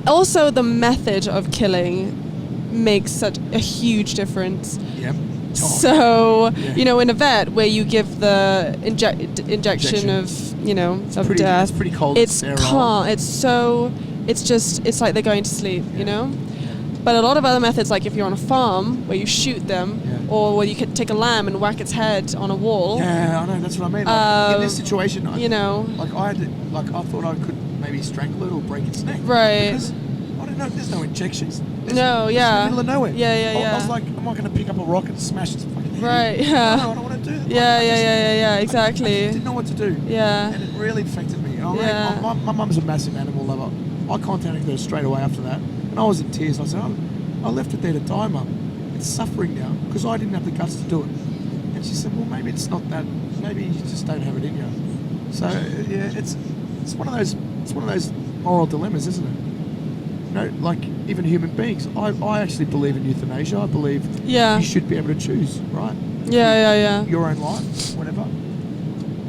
Also, the method of killing makes such a huge difference. Yep. So, Yeah. you know, in a vet where you give the injection of, you know, of death, It's pretty cold. it's sterile. calm. It's like they're going to sleep, you know? But a lot of other methods, like if you're on a farm where you shoot them, or where you could take a lamb and whack its head on a wall. Yeah, I know. That's what I mean. Like, in this situation, I thought I could maybe strangle it or break its neck. Right. Because I don't know. There's no injections. It's No, in yeah. the middle of nowhere. Yeah. I was like, am I going to pick up a rock and smash its fucking head? Right, yeah. No, I don't want to do that. Yeah, I exactly. just didn't know what to do. Yeah. And it really affected me. And Yeah. my mum's a massive animal lover. I contacted her straight away after that, and I was in tears. I said, I left it there to die, Mum. It's suffering now because I didn't have the guts to do it. And she said, well, maybe it's not that. Maybe you just don't have it in you. So yeah, it's one of those moral dilemmas, isn't it? You know, like even human beings. I actually believe in euthanasia. I believe Yeah. you should be able to choose, right? Yeah. Your own life, whatever.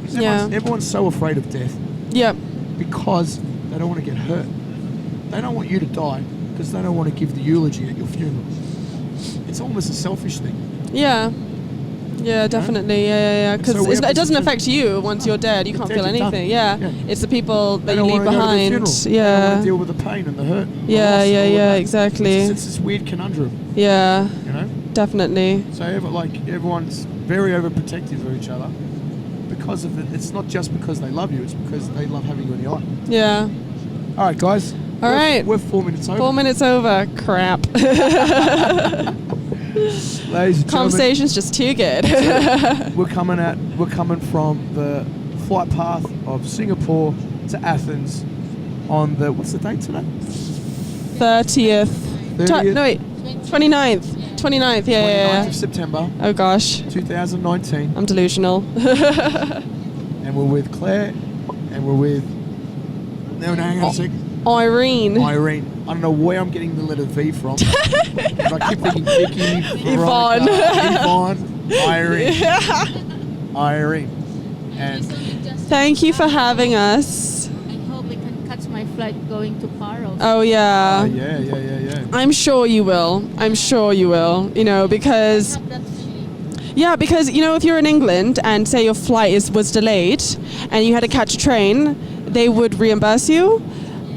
Because Yeah. everyone's so afraid of death Yep. because they don't want to get hurt. They don't want you to die because they don't want to give the eulogy at your funeral. It's almost a selfish thing. Yeah. Yeah, definitely. Yeah. Because So we have it to doesn't just- affect you once you're dead. You You're can't dead, feel you're done. anything. Yeah. Yeah. It's the people They that you don't leave want to go to the behind. funeral. They don't Yeah. want to deal with the pain and the hurt. And the Yeah, loss and all of that. exactly. It's this weird conundrum, Yeah, you know? definitely. So everyone's very overprotective of each other because of it. It's not just because they love you, it's because they love having you in the eye. Yeah. All right, guys. All right. We're 4 minutes over. 4 minutes over. Crap. Ladies and gentlemen, Conversation's just too good. we're coming from the flight path of Singapore to Athens on the, what's the date today? 30th. 30th? No, wait. 29th. 29th, 29th yeah. of September, Oh, gosh. 2019. I'm delusional. And we're with Claire, and we're with, no, hang on a sec. Irene. Irene. I don't know where I'm getting the letter V from. But I keep thinking Vicky, Yvonne. Veronica, Yvonne, Irene. Irene. And Thank you for having us. I hope we can catch my flight going to Paros. Oh, yeah. yeah. I'm sure you will. I'm sure you will. You know, because yeah, because you know, if you're in England and say your flight was delayed and you had to catch a train, they would reimburse you.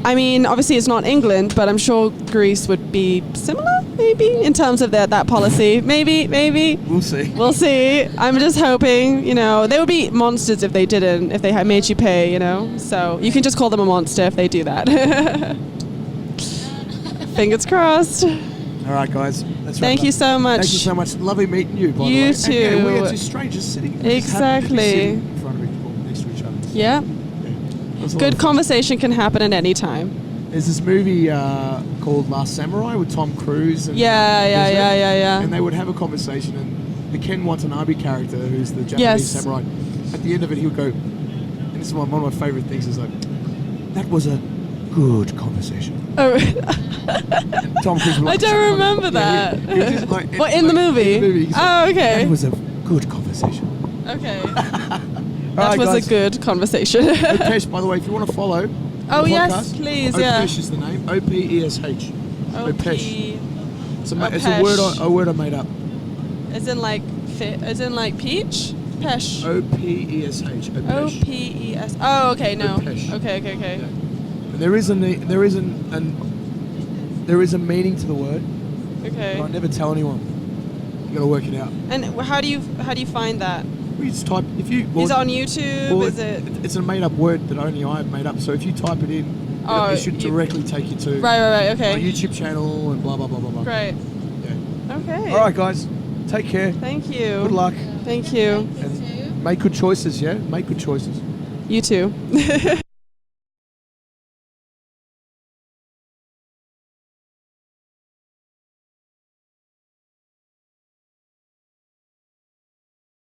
I mean, obviously it's not England, but I'm sure Greece would be similar, maybe, in terms of that policy. Maybe. We'll see. We'll see. I'm just hoping, you know, they would be monsters if they didn't, if they had made you pay, you know. So you can just call them a monster if they do that. Fingers crossed. All right, guys. That's Thank you so much. Thank you so much. Lovely meeting you, by the way. You too. And we're two strangers sitting. just happened to be Exactly. sitting in front of each other, next to each other. Yeah. That's a lot Good of fun. conversation can happen at any time. There's this movie called Last Samurai with Tom Cruise. And Yeah. And they would have a conversation, and the Ken Watanabe character, who's the Japanese Yes. samurai, at the end of it, he would go, and this is one of my favorite things, is like, that was a good conversation. Oh, Tom Cruise would I like don't something remember like- yeah, that. he was just like, What, in the movie? In the movie. He's Oh, like, okay. That was a good conversation. okay. All That right, was guys. a good conversation. Opesh, by the way, if you want to follow Oh, the yes, podcast, please, yeah. Opesh is the name. O-P-E-S-H. Opesh. It's a Opesh. word I made up. As in like as in like peach? Pesh. O-P-E-S-H. Opesh. O-P-E-S. Oh, okay, no. Opesh. Okay. Yeah. And there is a meaning to the word, Okay. but I never tell anyone. You got to work it out. And how do you find that? We just type if you. Is it on YouTube? well, Is it? It's a made up word that only I have made up. So if you type it in, it should directly take you to Right. my Okay. YouTube channel and blah blah blah blah blah. Great. Yeah. Okay. All right, guys. Take care. Thank you. Good luck. Thank you. And make good choices. Yeah. Make good choices. You too.